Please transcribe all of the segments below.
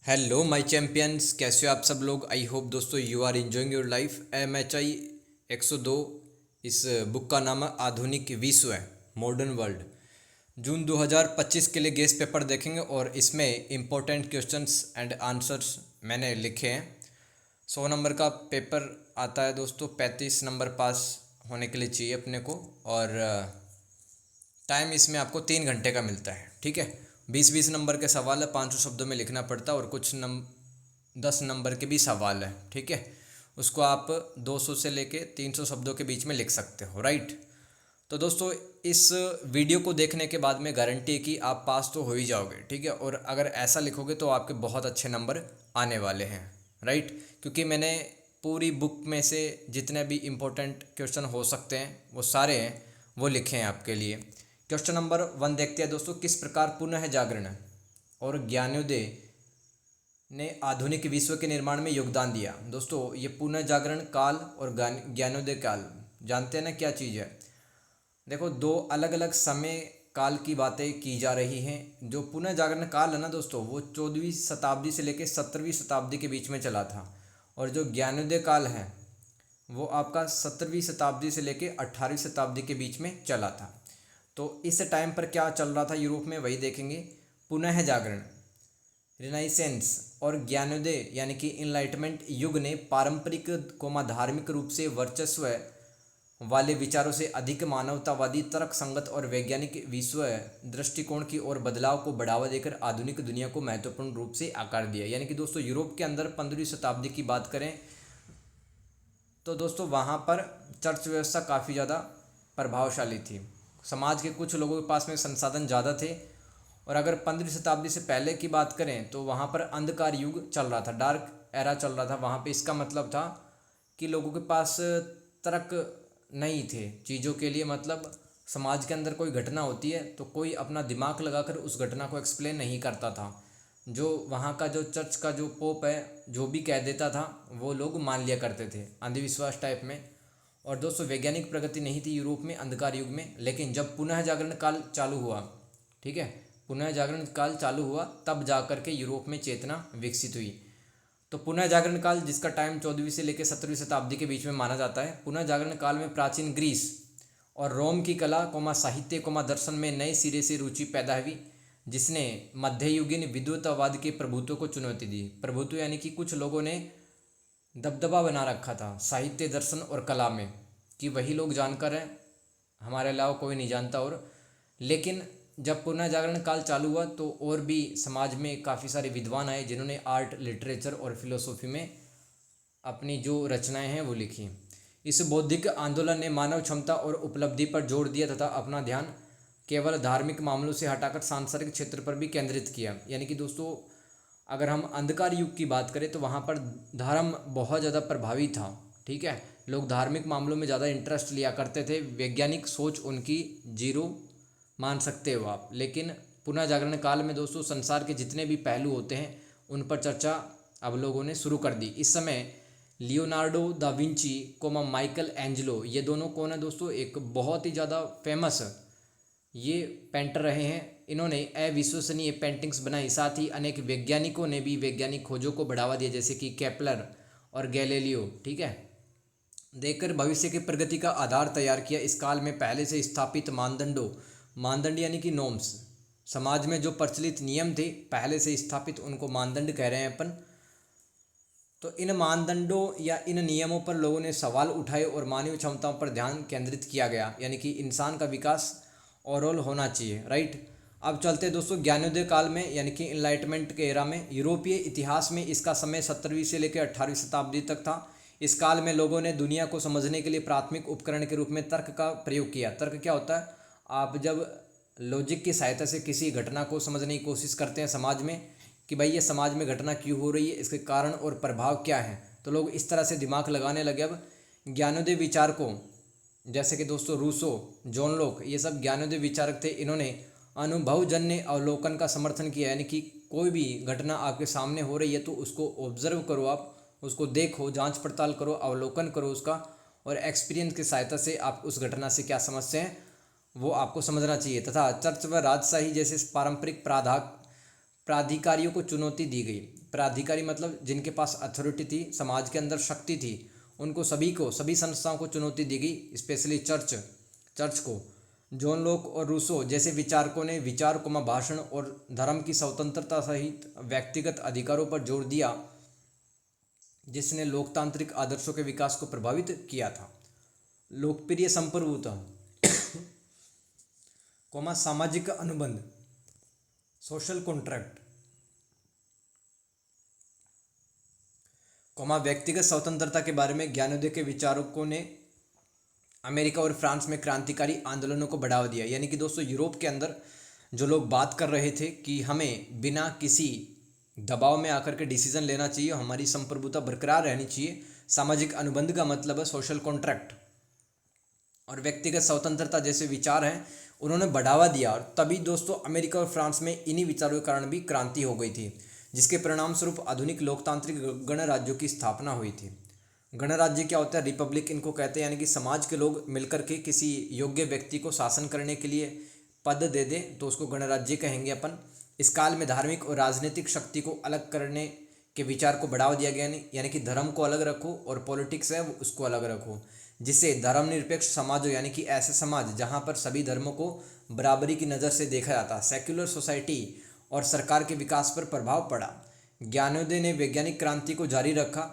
Hello my champions, कैसे हो आप सब लोग। आई होप दोस्तों you are enjoying your life. MHI 102 इस बुक का नाम है आधुनिक विश्व है, मॉडर्न वर्ल्ड। जून 2025 के लिए गेस्ट पेपर देखेंगे और इसमें इम्पोर्टेंट क्वेश्चंस एंड आंसर्स मैंने लिखे हैं। 100 नंबर का पेपर आता है दोस्तों, 35 नंबर पास होने के लिए चाहिए अपने को। और टाइम इसमें आपको 3 घंटे का मिलता है, ठीक है। 20-20 नंबर के सवाल है, 500 शब्दों में लिखना पड़ता है और कुछ 10 नंबर के भी सवाल है, ठीक है। उसको आप 200 से लेके 300 शब्दों के बीच में लिख सकते हो, राइट। तो दोस्तों इस वीडियो को देखने के बाद में गारंटी है कि आप पास तो हो ही जाओगे, ठीक है। और अगर ऐसा लिखोगे तो आपके बहुत अच्छे नंबर आने वाले हैं, राइट। क्योंकि मैंने पूरी बुक में से जितने भी इम्पोर्टेंट क्वेश्चन हो सकते हैं वो सारे हैं, वो लिखे हैं आपके लिए। क्वेश्चन नंबर 1 देखते हैं दोस्तों। किस प्रकार पुनः जागरण और ज्ञानोदय ने आधुनिक विश्व के निर्माण में योगदान दिया। दोस्तों ये पुनः जागरण काल और ज्ञानोदय काल जानते हैं ना क्या चीज़ है। देखो, दो अलग अलग समय काल की बातें की जा रही हैं। जो पुनः जागरण काल है ना दोस्तों, वो 14वीं शताब्दी से लेकर 17वीं शताब्दी के बीच में चला था। और जो ज्ञानोदय काल है वो आपका 17वीं शताब्दी से लेकर 18वीं शताब्दी के बीच में चला था। तो इस टाइम पर क्या चल रहा था यूरोप में, वही देखेंगे। पुनः जागरण, रिनाइसेंस और ज्ञानोदय यानी कि इनलाइटमेंट युग ने पारंपरिक धार्मिक रूप से वर्चस्व वाले विचारों से अधिक मानवतावादी, तर्क संगत और वैज्ञानिक विश्व दृष्टिकोण की ओर बदलाव को बढ़ावा देकर आधुनिक दुनिया को महत्वपूर्ण रूप से आकार दिया। यानी कि दोस्तों यूरोप के अंदर 15वीं शताब्दी की बात करें तो दोस्तों वहाँ पर चर्च व्यवस्था काफ़ी ज़्यादा प्रभावशाली थी। समाज के कुछ लोगों के पास में संसाधन ज़्यादा थे। और अगर 15वीं शताब्दी से पहले की बात करें तो वहाँ पर अंधकार युग चल रहा था, डार्क एरा चल रहा था वहाँ पे। इसका मतलब था कि लोगों के पास तर्क नहीं थे चीज़ों के लिए। मतलब समाज के अंदर कोई घटना होती है तो कोई अपना दिमाग लगाकर उस घटना को एक्सप्लेन नहीं करता था। जो वहाँ का जो चर्च का जो पोप है जो भी कह देता था वो लोग मान लिया करते थे, अंधविश्वास टाइप में। और दोस्तों वैज्ञानिक प्रगति नहीं थी यूरोप में अंधकार युग में। लेकिन जब पुनः जागरण काल चालू हुआ, ठीक है, पुनः जागरण काल चालू हुआ तब जा कर के यूरोप में चेतना विकसित हुई। तो पुनः जागरण काल जिसका टाइम 14वीं से लेकर 17वीं शताब्दी के बीच में माना जाता है। पुनः जागरण काल में प्राचीन ग्रीस और रोम की कला साहित्य दर्शन में नए सिरे से रुचि पैदा हुई, जिसने मध्ययुगीन विद्वत्तावाद के प्रभुत्व को चुनौती दी। प्रभुत्व यानी कि कुछ लोगों ने दबदबा बना रखा था साहित्य, दर्शन और कला में कि वही लोग जानकर हैं, हमारे अलावा कोई नहीं जानता। और लेकिन जब पुनः जागरण काल चालू हुआ तो और भी समाज में काफ़ी सारे विद्वान आए जिन्होंने आर्ट, लिटरेचर और फिलोसॉफी में अपनी जो रचनाएं हैं वो लिखी। इस बौद्धिक आंदोलन ने मानव क्षमता और उपलब्धि पर जोर दिया तथा अपना ध्यान केवल धार्मिक मामलों से हटाकर सांसारिक क्षेत्र पर भी केंद्रित किया। यानी कि दोस्तों अगर हम अंधकार युग की बात करें तो वहाँ पर धर्म बहुत ज़्यादा प्रभावी था, ठीक है। लोग धार्मिक मामलों में ज़्यादा इंटरेस्ट लिया करते थे। वैज्ञानिक सोच उनकी जीरो मान सकते हो आप। लेकिन पुनः जागरण काल में दोस्तों संसार के जितने भी पहलू होते हैं उन पर चर्चा अब लोगों ने शुरू कर दी। इस समय Leonardo da Vinci Michael Angelo, ये दोनों कौन है दोस्तों, एक बहुत ही ज़्यादा फेमस ये पेंटर रहे हैं। इन्होंने अविश्वसनीय पेंटिंग्स बनाई। साथ ही अनेक वैज्ञानिकों ने भी वैज्ञानिक खोजों को बढ़ावा दिया, जैसे कि केपलर और गैलीलियो, ठीक है, देखकर भविष्य की प्रगति का आधार तैयार किया। इस काल में पहले से स्थापित मानदंड यानी कि नॉर्म्स, समाज में जो प्रचलित नियम थे पहले से स्थापित, उनको मानदंड कह रहे हैं अपन। तो इन मानदंडों या इन नियमों पर लोगों ने सवाल उठाए और मानवीय क्षमताओं पर ध्यान केंद्रित किया गया। यानी कि इंसान का विकास ओवरऑल होना चाहिए, राइट। अब चलते हैं दोस्तों ज्ञानोदय काल में, यानी कि इनलाइटमेंट के एरा में। यूरोपीय इतिहास में इसका समय 17वीं से लेकर 18वीं शताब्दी तक था। इस काल में लोगों ने दुनिया को समझने के लिए प्राथमिक उपकरण के रूप में तर्क का प्रयोग किया। तर्क क्या होता है, आप जब लॉजिक की सहायता से किसी घटना को समझने की कोशिश करते हैं समाज में कि भाई ये समाज में घटना क्यों हो रही है, इसके कारण और प्रभाव क्या है, तो लोग इस तरह से दिमाग लगाने लगे। अब ज्ञानोदय विचार को, जैसे कि दोस्तों रूसो, जॉन लॉक, ये सब ज्ञानोदय विचारक थे। इन्होंने अनुभवजन्य अवलोकन का समर्थन किया। यानी कि कोई भी घटना आपके सामने हो रही है तो उसको ऑब्जर्व करो, आप उसको देखो, जांच पड़ताल करो, अवलोकन करो उसका, और एक्सपीरियंस की सहायता से आप उस घटना से क्या समझते हैं वो आपको समझना चाहिए। तथा चर्च व राजशाही जैसे पारंपरिक प्राधिकारियों को चुनौती दी गई। प्राधिकारी मतलब जिनके पास अथॉरिटी थी, समाज के अंदर शक्ति थी, उनको सभी संस्थाओं को चुनौती दी गई, स्पेशली चर्च को। जॉन लॉक और रूसो जैसे विचारकों ने विचार भाषण और धर्म की स्वतंत्रता सहित व्यक्तिगत अधिकारों पर जोर दिया, जिसने लोकतांत्रिक आदर्शों के विकास को प्रभावित किया था। लोकप्रिय संप्रभुता सामाजिक अनुबंध, सोशल कॉन्ट्रैक्ट, व्यक्तिगत स्वतंत्रता के बारे में ज्ञानोदय के विचारकों ने अमेरिका और फ्रांस में क्रांतिकारी आंदोलनों को बढ़ावा दिया। यानी कि दोस्तों यूरोप के अंदर जो लोग बात कर रहे थे कि हमें बिना किसी दबाव में आकर के डिसीजन लेना चाहिए, हमारी संप्रभुता बरकरार रहनी चाहिए। सामाजिक अनुबंध का मतलब है सोशल कॉन्ट्रैक्ट, और व्यक्तिगत स्वतंत्रता जैसे विचार हैं उन्होंने बढ़ावा दिया। और तभी दोस्तों अमेरिका और फ्रांस में इन्हीं विचारों के कारण भी क्रांति हो गई थी, जिसके परिणाम स्वरूप आधुनिक लोकतांत्रिक गणराज्यों की स्थापना हुई थी। गणराज्य क्या होता है? रिपब्लिक इनको कहते हैं, यानी कि समाज के लोग मिलकर के किसी योग्य व्यक्ति को शासन करने के लिए पद दे दें तो उसको गणराज्य कहेंगे अपन। इस काल में धार्मिक और राजनीतिक शक्ति को अलग करने के विचार को बढ़ावा दिया गया, यानी कि धर्म को अलग रखो और पॉलिटिक्स है उसको अलग रखो, जिससे धर्मनिरपेक्ष समाज हो, यानी कि ऐसे समाज जहाँ पर सभी धर्मों को बराबरी की नज़र से देखा जाता। सेक्युलर सोसाइटी और सरकार के विकास पर प्रभाव पड़ा। ज्ञानोदय ने वैज्ञानिक क्रांति को जारी रखा,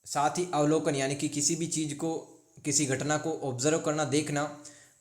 साथ ही अवलोकन यानी कि किसी भी चीज़ को, किसी घटना को ऑब्जर्व करना, देखना,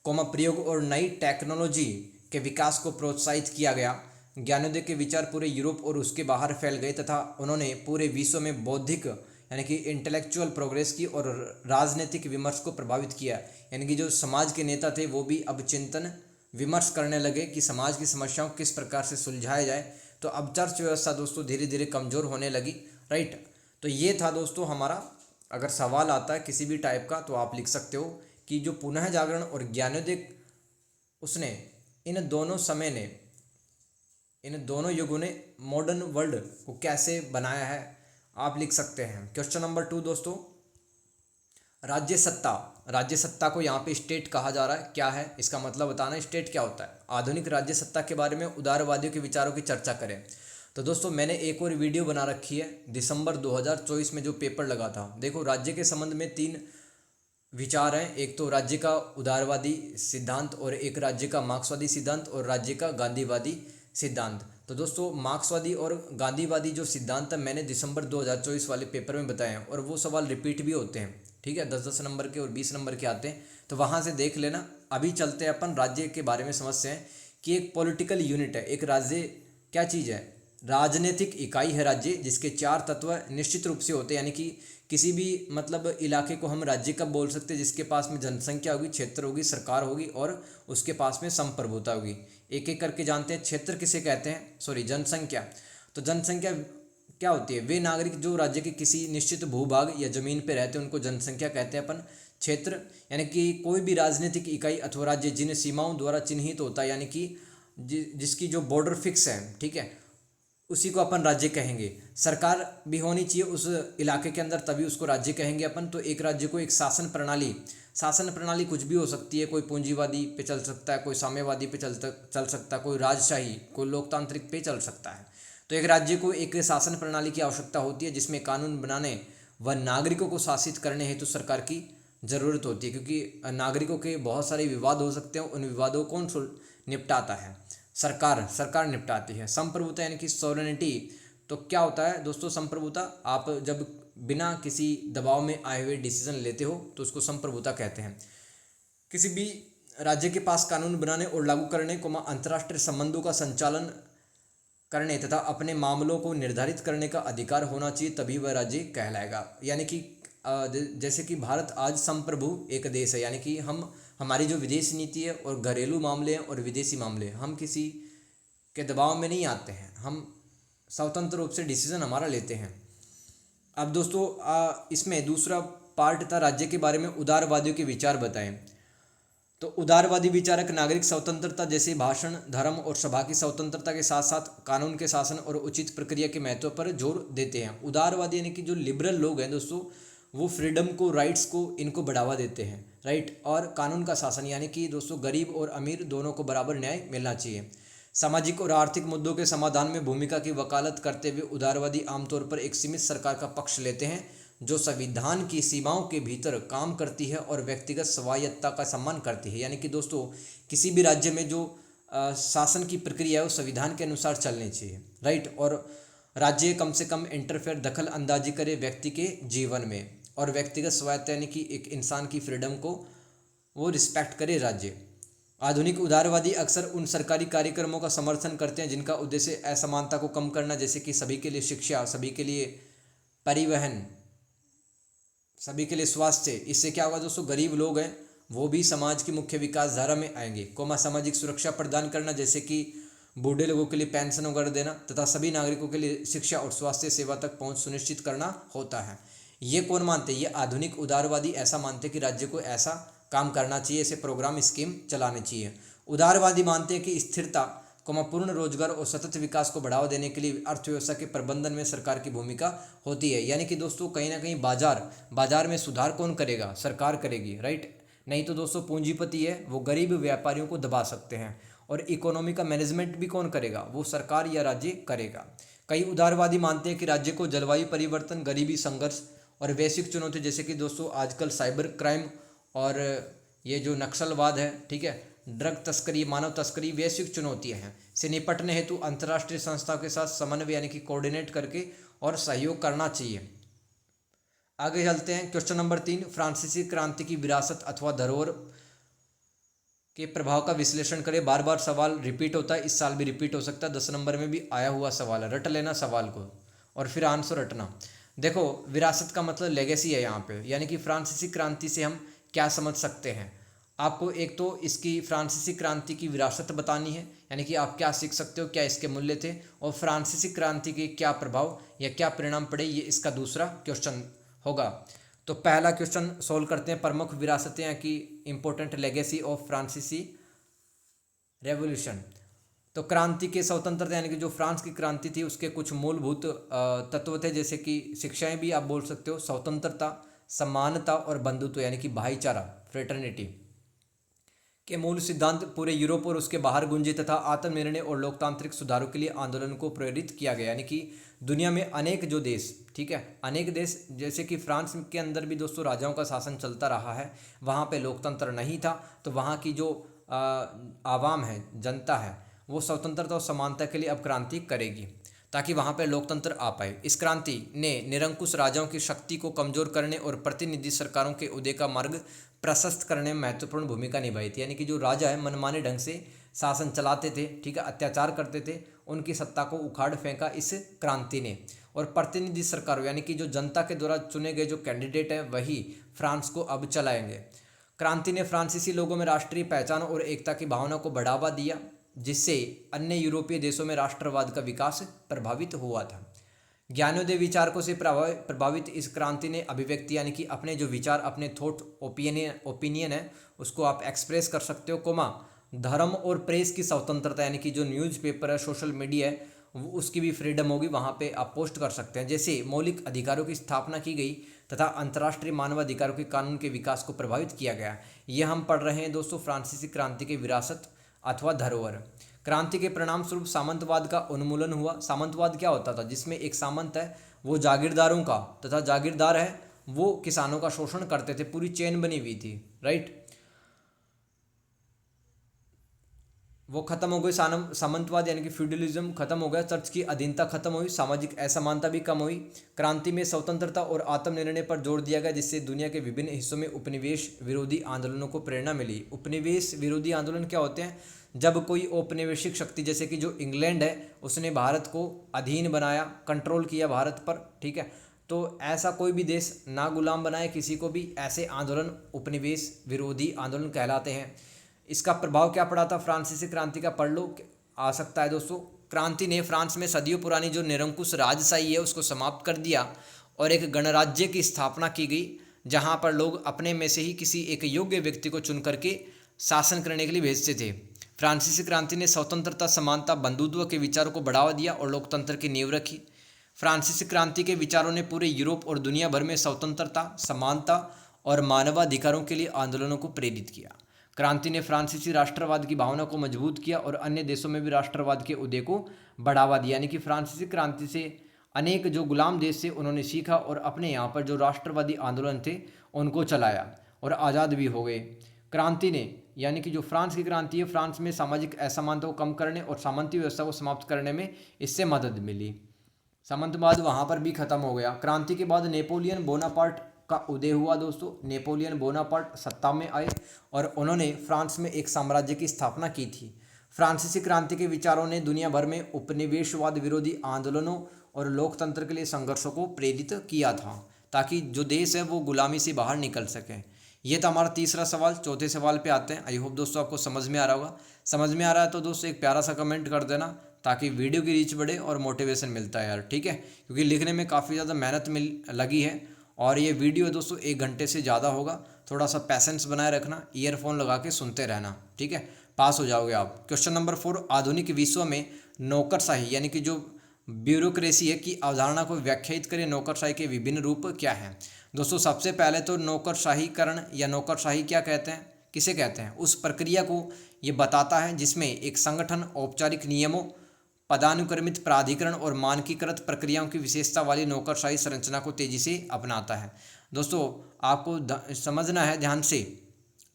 प्रयोग और नई टेक्नोलॉजी के विकास को प्रोत्साहित किया गया। ज्ञानोदय के विचार पूरे यूरोप और उसके बाहर फैल गए तथा उन्होंने पूरे विश्व में बौद्धिक यानी कि इंटेलेक्चुअल प्रोग्रेस की और राजनीतिक विमर्श को प्रभावित किया। यानी कि जो समाज के नेता थे वो भी अब चिंतन विमर्श करने लगे कि समाज की समस्याओं को किस प्रकार से सुलझाया जाए। तो अब चर्च व्यवस्था दोस्तों धीरे धीरे कमज़ोर होने लगी, राइट। तो ये था दोस्तों हमारा। अगर सवाल आता है किसी भी टाइप का तो आप लिख सकते हो कि जो पुनः जागरण और ज्ञानोदय, उसने इन दोनों युगों ने मॉडर्न वर्ल्ड को कैसे बनाया है, आप लिख सकते हैं। क्वेश्चन नंबर 2 दोस्तों, राज्य सत्ता को यहाँ पे स्टेट कहा जा रहा है, क्या है इसका मतलब बताना है, स्टेट क्या होता है। आधुनिक राज्य सत्ता के बारे में उदारवादियों के विचारों की चर्चा करें। तो दोस्तों मैंने एक और वीडियो बना रखी है, दिसंबर 2024 में जो पेपर लगा था। देखो राज्य के संबंध में 3 विचार हैं, एक तो राज्य का उदारवादी सिद्धांत, और एक राज्य का मार्क्सवादी सिद्धांत, और राज्य का गांधीवादी सिद्धांत। तो दोस्तों मार्क्सवादी और गांधीवादी जो सिद्धांत है मैंने दिसंबर 2024 वाले पेपर में बताए हैं, और वो सवाल रिपीट भी होते हैं, ठीक है, 10-10 नंबर के और 20 नंबर के आते हैं, तो वहाँ से देख लेना। अभी चलते हैं अपन राज्य के बारे में समझते हैं कि एक पॉलिटिकल यूनिट है। एक राज्य क्या चीज़ है? राजनीतिक इकाई है राज्य, जिसके 4 तत्व निश्चित रूप से होते हैं। यानी कि किसी भी मतलब इलाके को हम राज्य कब बोल सकते हैं? जिसके पास में जनसंख्या होगी, क्षेत्र होगी, सरकार होगी और उसके पास में संप्रभुता होगी। एक एक करके जानते हैं। क्षेत्र किसे कहते हैं? सॉरी, जनसंख्या। तो जनसंख्या क्या होती है? वे नागरिक जो राज्य के किसी निश्चित भूभाग या जमीन पर रहते हैं उनको जनसंख्या कहते हैं अपन। क्षेत्र यानी कि कोई भी राजनीतिक इकाई अथवा राज्य जिन सीमाओं द्वारा चिन्हित होता है, यानी कि जिसकी जो बॉर्डर फिक्स है, ठीक है, उसी को अपन राज्य कहेंगे। सरकार भी होनी चाहिए उस इलाके के अंदर, तभी उसको राज्य कहेंगे अपन। तो एक राज्य को एक शासन प्रणाली कुछ भी हो सकती है, कोई पूंजीवादी पे चल सकता है, कोई साम्यवादी पे चल सकता है, कोई राजशाही, कोई लोकतांत्रिक पे चल सकता है। तो एक राज्य को एक शासन प्रणाली की आवश्यकता होती है, जिसमें कानून बनाने व नागरिकों को शासित करने हेतु सरकार की ज़रूरत होती है, क्योंकि नागरिकों के बहुत सारे विवाद हो सकते हैं। उन विवादों को कौन निपटाता है? सरकार निपटाती है। संप्रभुता यानी कि सॉवरेनिटी। तो क्या होता है दोस्तों संप्रभुता? आप जब बिना किसी दबाव में आए हुए डिसीजन लेते हो तो उसको संप्रभुता कहते हैं। किसी भी राज्य के पास कानून बनाने और लागू करने को अंतर्राष्ट्रीय संबंधों का संचालन करने तथा अपने मामलों को निर्धारित करने का अधिकार होना चाहिए, तभी वह राज्य कहलाएगा। यानी कि जैसे कि भारत आज संप्रभु एक देश है, यानी कि हमारी जो विदेश नीति है और घरेलू मामले हैं और विदेशी मामले, हम किसी के दबाव में नहीं आते हैं, हम स्वतंत्र रूप से डिसीजन हमारा लेते हैं। अब दोस्तों इसमें दूसरा पार्ट था राज्य के बारे में उदारवादियों के विचार बताएं। तो उदारवादी विचारक नागरिक स्वतंत्रता जैसे भाषण, धर्म और सभा की स्वतंत्रता के साथ साथ कानून के शासन और उचित प्रक्रिया के महत्व पर जोर देते हैं। उदारवादी यानी कि जो लिबरल लोग हैं दोस्तों, वो फ्रीडम को, राइट्स को, इनको बढ़ावा देते हैं, राइट। और कानून का शासन यानी कि दोस्तों गरीब और अमीर दोनों को बराबर न्याय मिलना चाहिए। सामाजिक और आर्थिक मुद्दों के समाधान में भूमिका की वकालत करते हुए उदारवादी आमतौर पर एक सीमित सरकार का पक्ष लेते हैं जो संविधान की सीमाओं के भीतर काम करती है और व्यक्तिगत स्वायत्तता का सम्मान करती है। यानी कि दोस्तों किसी भी राज्य में जो शासन की प्रक्रिया है वो संविधान के अनुसार चलनी चाहिए, राइट। और राज्य कम से कम इंटरफेयर दखल अंदाजी करे व्यक्ति के जीवन में, और व्यक्तिगत स्वायत्तता यानी कि एक इंसान की फ्रीडम को वो रिस्पेक्ट करे राज्य। आधुनिक उदारवादी अक्सर उन सरकारी कार्यक्रमों का समर्थन करते हैं जिनका उद्देश्य असमानता को कम करना, जैसे कि सभी के लिए शिक्षा, सभी के लिए परिवहन, सभी के लिए स्वास्थ्य। इससे क्या होगा दोस्तों, गरीब लोग हैं वो भी समाज की मुख्य विकास धारा में आएंगे। सामाजिक सुरक्षा प्रदान करना, जैसे कि बूढ़े लोगों के लिए पेंशन वगैरह देना तथा सभी नागरिकों के लिए शिक्षा और स्वास्थ्य सेवा तक पहुंच सुनिश्चित करना होता है। ये कौन मानते हैं? ये आधुनिक उदारवादी ऐसा मानते हैं कि राज्य को ऐसा काम करना चाहिए, ऐसे प्रोग्राम स्कीम चलाने चाहिए। उदारवादी मानते हैं कि स्थिरता, पूर्ण रोजगार और सतत विकास को बढ़ावा देने के लिए अर्थव्यवस्था के प्रबंधन में सरकार की भूमिका होती है। यानी कि दोस्तों कहीं ना कहीं बाजार में सुधार कौन करेगा? सरकार करेगी, राइट। नहीं तो दोस्तों पूंजीपति है वो गरीब व्यापारियों को दबा सकते हैं, और इकोनॉमी का मैनेजमेंट भी कौन करेगा? वो सरकार या राज्य करेगा। कई उदारवादी मानते हैं कि राज्य को जलवायु परिवर्तन, गरीबी, संघर्ष और वैश्विक चुनौती, जैसे कि दोस्तों आजकल साइबर क्राइम और ये जो नक्सलवाद है, ठीक है, ड्रग तस्करी, मानव तस्करी, वैश्विक चुनौतियां हैं, से निपटने हेतु अंतर्राष्ट्रीय संस्थाओं के साथ समन्वय यानी कि कोऑर्डिनेट करके और सहयोग करना चाहिए। आगे चलते हैं। क्वेश्चन नंबर 3, फ्रांसीसी क्रांति की विरासत अथवा धरोहर के प्रभाव का विश्लेषण करें। बार बार सवाल रिपीट होता है, इस साल भी रिपीट हो सकता है, 10 नंबर में भी आया हुआ सवाल है। रट लेना सवाल को और फिर आंसर रटना। देखो विरासत का मतलब लेगेसी है यहाँ पे, यानी कि फ्रांसीसी क्रांति से हम क्या समझ सकते हैं। आपको एक तो इसकी फ्रांसीसी क्रांति की विरासत बतानी है, यानी कि आप क्या सीख सकते हो, क्या इसके मूल्य थे, और फ्रांसीसी क्रांति के क्या प्रभाव या क्या परिणाम पड़े, ये इसका दूसरा क्वेश्चन होगा। तो पहला क्वेश्चन सोल्व करते हैं। प्रमुख विरासतें की इंपॉर्टेंट लेगेसी ऑफ फ्रांसीसी रेवोल्यूशन। तो क्रांति के स्वतंत्रता यानी कि जो फ्रांस की क्रांति थी उसके कुछ मूलभूत तत्व थे, जैसे कि शिक्षाएं भी आप बोल सकते हो, स्वतंत्रता, समानता और बंधुत्व यानी कि भाईचारा, फ्रेटर्निटी के मूल सिद्धांत पूरे यूरोप और उसके बाहर गूंजे तथा आत्मनिर्णय और लोकतांत्रिक सुधारों के लिए आंदोलन को प्रेरित किया गया। यानी कि दुनिया में अनेक जो देश, ठीक है, अनेक देश, जैसे कि फ्रांस के अंदर भी दोस्तों राजाओं का शासन चलता रहा है, वहाँ पे लोकतंत्र नहीं था, तो वहाँ की जो आवाम है, जनता है, वो स्वतंत्रता और समानता के लिए अब क्रांति करेगी ताकि वहाँ पर लोकतंत्र आ पाए। इस क्रांति ने निरंकुश राजाओं की शक्ति को कमजोर करने और प्रतिनिधि सरकारों के उदय का मार्ग प्रशस्त करने में महत्वपूर्ण भूमिका निभाई थी। यानी कि जो राजा है मनमाने ढंग से शासन चलाते थे, ठीक है, अत्याचार करते थे, उनकी सत्ता को उखाड़ फेंका इस क्रांति ने। और प्रतिनिधि सरकारों यानी कि जो जनता के द्वारा चुने गए जो कैंडिडेट हैं वही फ्रांस को अब चलाएंगे। क्रांति ने फ्रांसीसी लोगों में राष्ट्रीय पहचान और एकता की भावना को बढ़ावा दिया, जिससे अन्य यूरोपीय देशों में राष्ट्रवाद का विकास प्रभावित हुआ था। ज्ञानोदय विचारकों से प्रभावित इस क्रांति ने अभिव्यक्ति यानी कि अपने जो विचार, अपने थॉट, ओपिनियन है उसको आप एक्सप्रेस कर सकते हो, धर्म और प्रेस की स्वतंत्रता यानी कि जो न्यूज़पेपर है, सोशल मीडिया है, उसकी भी फ्रीडम होगी, वहाँ पे आप पोस्ट कर सकते हैं। जैसे मौलिक अधिकारों की स्थापना की गई तथा अंतर्राष्ट्रीय मानवाधिकारों के कानून के विकास को प्रभावित किया गया। ये हम पढ़ रहे हैं दोस्तों फ्रांसीसी क्रांति की विरासत अथवा धरोहर। क्रांति के परिणाम स्वरूप सामंतवाद का उन्मूलन हुआ। सामंतवाद क्या होता था? जिसमें एक सामंत है वो जागीरदारों का तथा जागीरदार है वो किसानों का शोषण करते थे, पूरी चेन बनी हुई थी, राइट। वो खत्म हो गई, सामंतवाद यानी कि फ्यूडलिज्म खत्म हो गया, चर्च की अधीनता खत्म हुई, सामाजिक असमानता भी कम हुई। क्रांति में स्वतंत्रता और आत्मनिर्णय पर जोर दिया गया, जिससे दुनिया के विभिन्न हिस्सों में उपनिवेश विरोधी आंदोलनों को प्रेरणा मिली। उपनिवेश विरोधी आंदोलन क्या होते हैं? जब कोई औपनिवेशिक शक्ति जैसे कि जो इंग्लैंड है उसने भारत को अधीन बनाया, कंट्रोल किया भारत पर, ठीक है, तो ऐसा कोई भी देश ना गुलाम बनाए किसी को भी, ऐसे आंदोलन उपनिवेश विरोधी आंदोलन कहलाते हैं। इसका प्रभाव क्या पड़ा था फ्रांसीसी क्रांति का? पढ़ लो, आ सकता है दोस्तों। क्रांति ने फ्रांस में सदियों पुरानी जो निरंकुश राजशाही है उसको समाप्त कर दिया और एक गणराज्य की स्थापना की गई, जहां पर लोग अपने में से ही किसी एक योग्य व्यक्ति को चुन करके शासन करने के लिए भेजते थे। फ्रांसीसी क्रांति ने स्वतंत्रता, समानता, बंधुत्व के विचारों को बढ़ावा दिया और लोकतंत्र की नींव रखी। फ्रांसीसी क्रांति के विचारों ने पूरे यूरोप और दुनिया भर में स्वतंत्रता, समानता और मानवाधिकारों के लिए आंदोलनों को प्रेरित किया। क्रांति ने फ्रांसीसी राष्ट्रवाद की भावना को मजबूत किया और अन्य देशों में भी राष्ट्रवाद के उदय को बढ़ावा दिया। यानी कि फ्रांसीसी क्रांति से अनेक जो गुलाम देश थे उन्होंने सीखा और अपने यहाँ पर जो राष्ट्रवादी आंदोलन थे उनको चलाया और आज़ाद भी हो गए। क्रांति ने, यानी कि जो फ्रांस की क्रांति है, फ्रांस में सामाजिक असमानता को कम करने और सामंती व्यवस्था को समाप्त करने में इससे मदद मिली। सामंतवाद वहाँ पर भी खत्म हो गया। क्रांति के बाद नेपोलियन बोनापार्ट का उदय हुआ दोस्तों। नेपोलियन बोनापार्ट सत्ता में आए और उन्होंने फ्रांस में एक साम्राज्य की स्थापना की थी। फ्रांसीसी क्रांति के विचारों ने दुनिया भर में उपनिवेशवाद विरोधी आंदोलनों और लोकतंत्र के लिए संघर्षों को प्रेरित किया था, ताकि जो देश है वो गुलामी से बाहर निकल सके। ये था हमारा तीसरा सवाल। चौथे सवाल पे आते हैं। आई होप दोस्तों आपको समझ में आ रहा होगा। समझ में आ रहा है तो दोस्तों एक प्यारा सा कमेंट कर देना, ताकि वीडियो की रीच बढ़े और मोटिवेशन मिलता है यार, ठीक है। क्योंकि लिखने में काफ़ी ज़्यादा मेहनत लगी है और ये वीडियो दोस्तों 1 घंटे से ज़्यादा होगा। थोड़ा सा पैसेंस बनाए रखना, ईयरफोन लगा के सुनते रहना, ठीक है। पास हो जाओगे आप। क्वेश्चन नंबर 4, आधुनिक विश्व में नौकरशाही यानी कि जो ब्यूरोक्रेसी है की अवधारणा को व्याख्यायित करें। नौकरशाही के विभिन्न रूप क्या हैं। दोस्तों सबसे पहले तो नौकरशाहीकरण या नौकरशाही क्या कहते हैं, किसे कहते हैं, उस प्रक्रिया को ये बताता है जिसमें एक संगठन औपचारिक नियमों, पदानुक्रमित प्राधिकरण और मानकीकृत प्रक्रियाओं की विशेषता वाली नौकरशाही संरचना को तेजी से अपनाता है। दोस्तों आपको समझना है ध्यान से,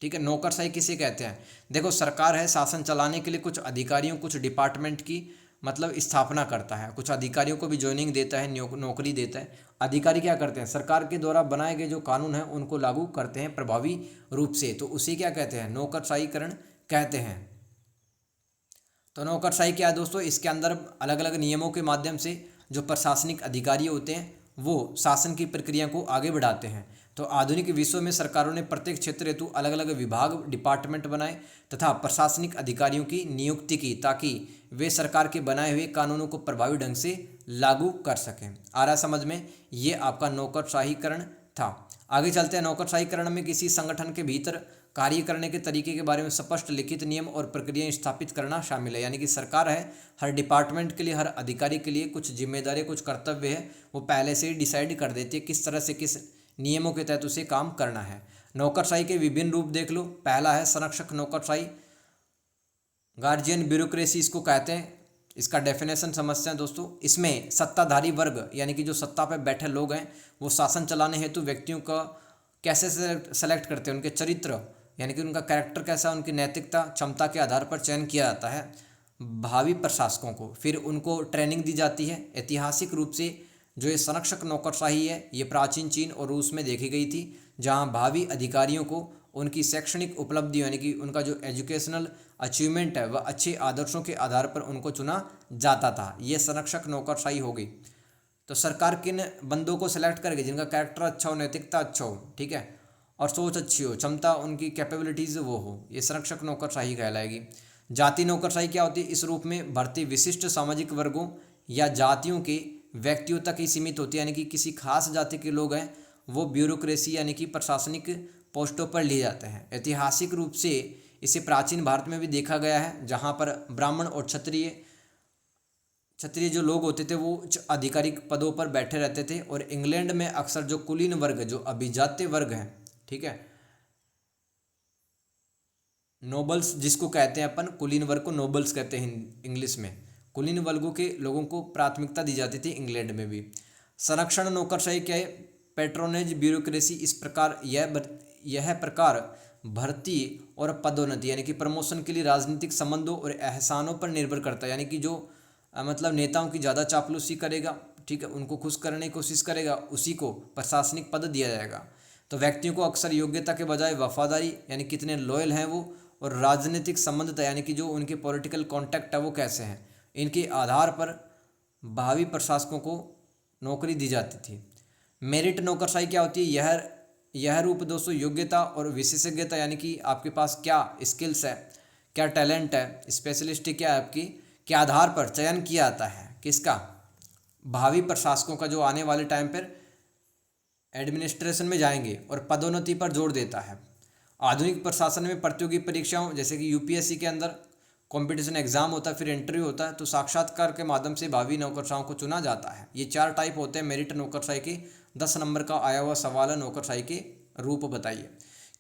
ठीक है। नौकरशाही किसे कहते हैं। देखो सरकार है, शासन चलाने के लिए कुछ अधिकारियों, कुछ डिपार्टमेंट की मतलब स्थापना करता है, कुछ अधिकारियों को भी ज्वाइनिंग देता है, नौकरी देता है। अधिकारी क्या करते हैं, सरकार के द्वारा बनाए गए जो कानून हैं उनको लागू करते हैं प्रभावी रूप से, तो उसे क्या कहते हैं, नौकरशाहीकरण कहते हैं। तो नौकरशाही क्या है दोस्तों, इसके अंदर अलग अलग नियमों के माध्यम से जो प्रशासनिक अधिकारी होते हैं वो शासन की प्रक्रिया को आगे बढ़ाते हैं। तो आधुनिक विश्व में सरकारों ने प्रत्येक क्षेत्र हेतु अलग अलग विभाग, डिपार्टमेंट बनाए तथा प्रशासनिक अधिकारियों की नियुक्ति की, ताकि वे सरकार के बनाए हुए कानूनों को प्रभावी ढंग से लागू कर सकें। आ रहा समझ में, ये आपका नौकरशाहीकरण था। आगे चलते हैं। नौकरशाहीकरण में किसी संगठन के भीतर कार्य करने के तरीके के बारे में स्पष्ट लिखित नियम और प्रक्रियाएं स्थापित करना शामिल है। यानी कि सरकार है, हर डिपार्टमेंट के लिए, हर अधिकारी के लिए कुछ जिम्मेदारी, कुछ कर्तव्य है, वो पहले से ही डिसाइड कर देती है किस तरह से, किस नियमों के तहत उसे काम करना है। नौकरशाही के विभिन्न रूप देख लो। पहला है संरक्षक नौकरशाही, गार्जियन ब्यूरोक्रेसी इसको कहते हैं। इसका डेफिनेशन समझते हैं दोस्तों। इसमें सत्ताधारी वर्ग यानी कि जो सत्ता पर बैठे लोग हैं वो शासन चलाने हेतु व्यक्तियों का कैसे सेलेक्ट करते हैं, उनके चरित्र यानी कि उनका कैरेक्टर कैसा, उनकी नैतिकता, क्षमता के आधार पर चयन किया जाता है भावी प्रशासकों को। फिर उनको ट्रेनिंग दी जाती है। ऐतिहासिक रूप से जो ये संरक्षक नौकरशाही है ये प्राचीन चीन और रूस में देखी गई थी, जहाँ भावी अधिकारियों को उनकी शैक्षणिक उपलब्धि यानी कि उनका जो एजुकेशनल अचीवमेंट है वह अच्छे आदर्शों के आधार पर उनको चुना जाता था। ये संरक्षक नौकरशाही हो गई। तो सरकार किन बंदों को सेलेक्ट करेगी, जिनका कैरेक्टर अच्छा हो, नैतिकता अच्छा हो, ठीक है, और सोच अच्छी हो, क्षमता, उनकी कैपेबिलिटीज़ वो हो, ये संरक्षक नौकरशाही कहलाएगी। जाति नौकरशाही क्या होती है, इस रूप में भर्ती विशिष्ट सामाजिक वर्गों या जातियों के व्यक्तियों तक ही सीमित होती है। यानी कि किसी खास जाति के लोग हैं वो ब्यूरोक्रेसी यानी कि प्रशासनिक पोस्टों पर लिए जाते हैं। ऐतिहासिक रूप से इसे प्राचीन भारत में भी देखा गया है, जहाँ पर ब्राह्मण और क्षत्रिय जो लोग होते थे वो उच्च आधिकारिक पदों पर बैठे रहते थे। और इंग्लैंड में अक्सर जो कुलीन वर्ग, जो अभिजात्य वर्ग हैं, ठीक है, नोबल्स जिसको कहते हैं अपन, कुलीन वर्ग को नोबल्स कहते हैं इंग्लिश में। कुलीन वर्गों के लोगों को प्राथमिकता दी जाती थी इंग्लैंड में भी। संरक्षण नौकरशाही क्या है, पेट्रोनेज ब्यूरोक्रेसी। इस प्रकार यह प्रकार भर्ती और पदोन्नति यानी कि प्रमोशन के लिए राजनीतिक संबंधों और एहसानों पर निर्भर करता है। यानी कि जो मतलब नेताओं की ज़्यादा चापलूसी करेगा, ठीक है, उनको खुश करने की कोशिश करेगा, उसी को प्रशासनिक पद दिया जाएगा। तो व्यक्तियों को अक्सर योग्यता के बजाय वफादारी यानी कितने लॉयल हैं वो, और राजनीतिक संबंधता यानी कि जो उनके पॉलिटिकल कॉन्टैक्ट है वो कैसे हैं, इनके आधार पर भावी प्रशासकों को नौकरी दी जाती थी। मेरिट नौकरशाही क्या होती है, यह रूप दोस्तों योग्यता और विशेषज्ञता यानी कि आपके पास क्या स्किल्स है, क्या टैलेंट है, स्पेशलिस्ट क्या है आपकी, के आधार पर चयन किया जाता है। किसका, भावी प्रशासकों का, जो आने वाले टाइम पर एडमिनिस्ट्रेशन में जाएंगे, और पदोन्नति पर जोर देता है। आधुनिक प्रशासन में प्रतियोगी परीक्षाओं जैसे कि यूपीएससी के अंदर कंपटीशन एग्जाम होता है, फिर इंटरव्यू होता है, तो साक्षात्कार के माध्यम से भावी नौकरशाहों को चुना जाता है। ये 4 टाइप होते हैं मेरिट नौकरशाही के। 10 नंबर का आया हुआ सवाल है, नौकरशाही के रूप बताइए।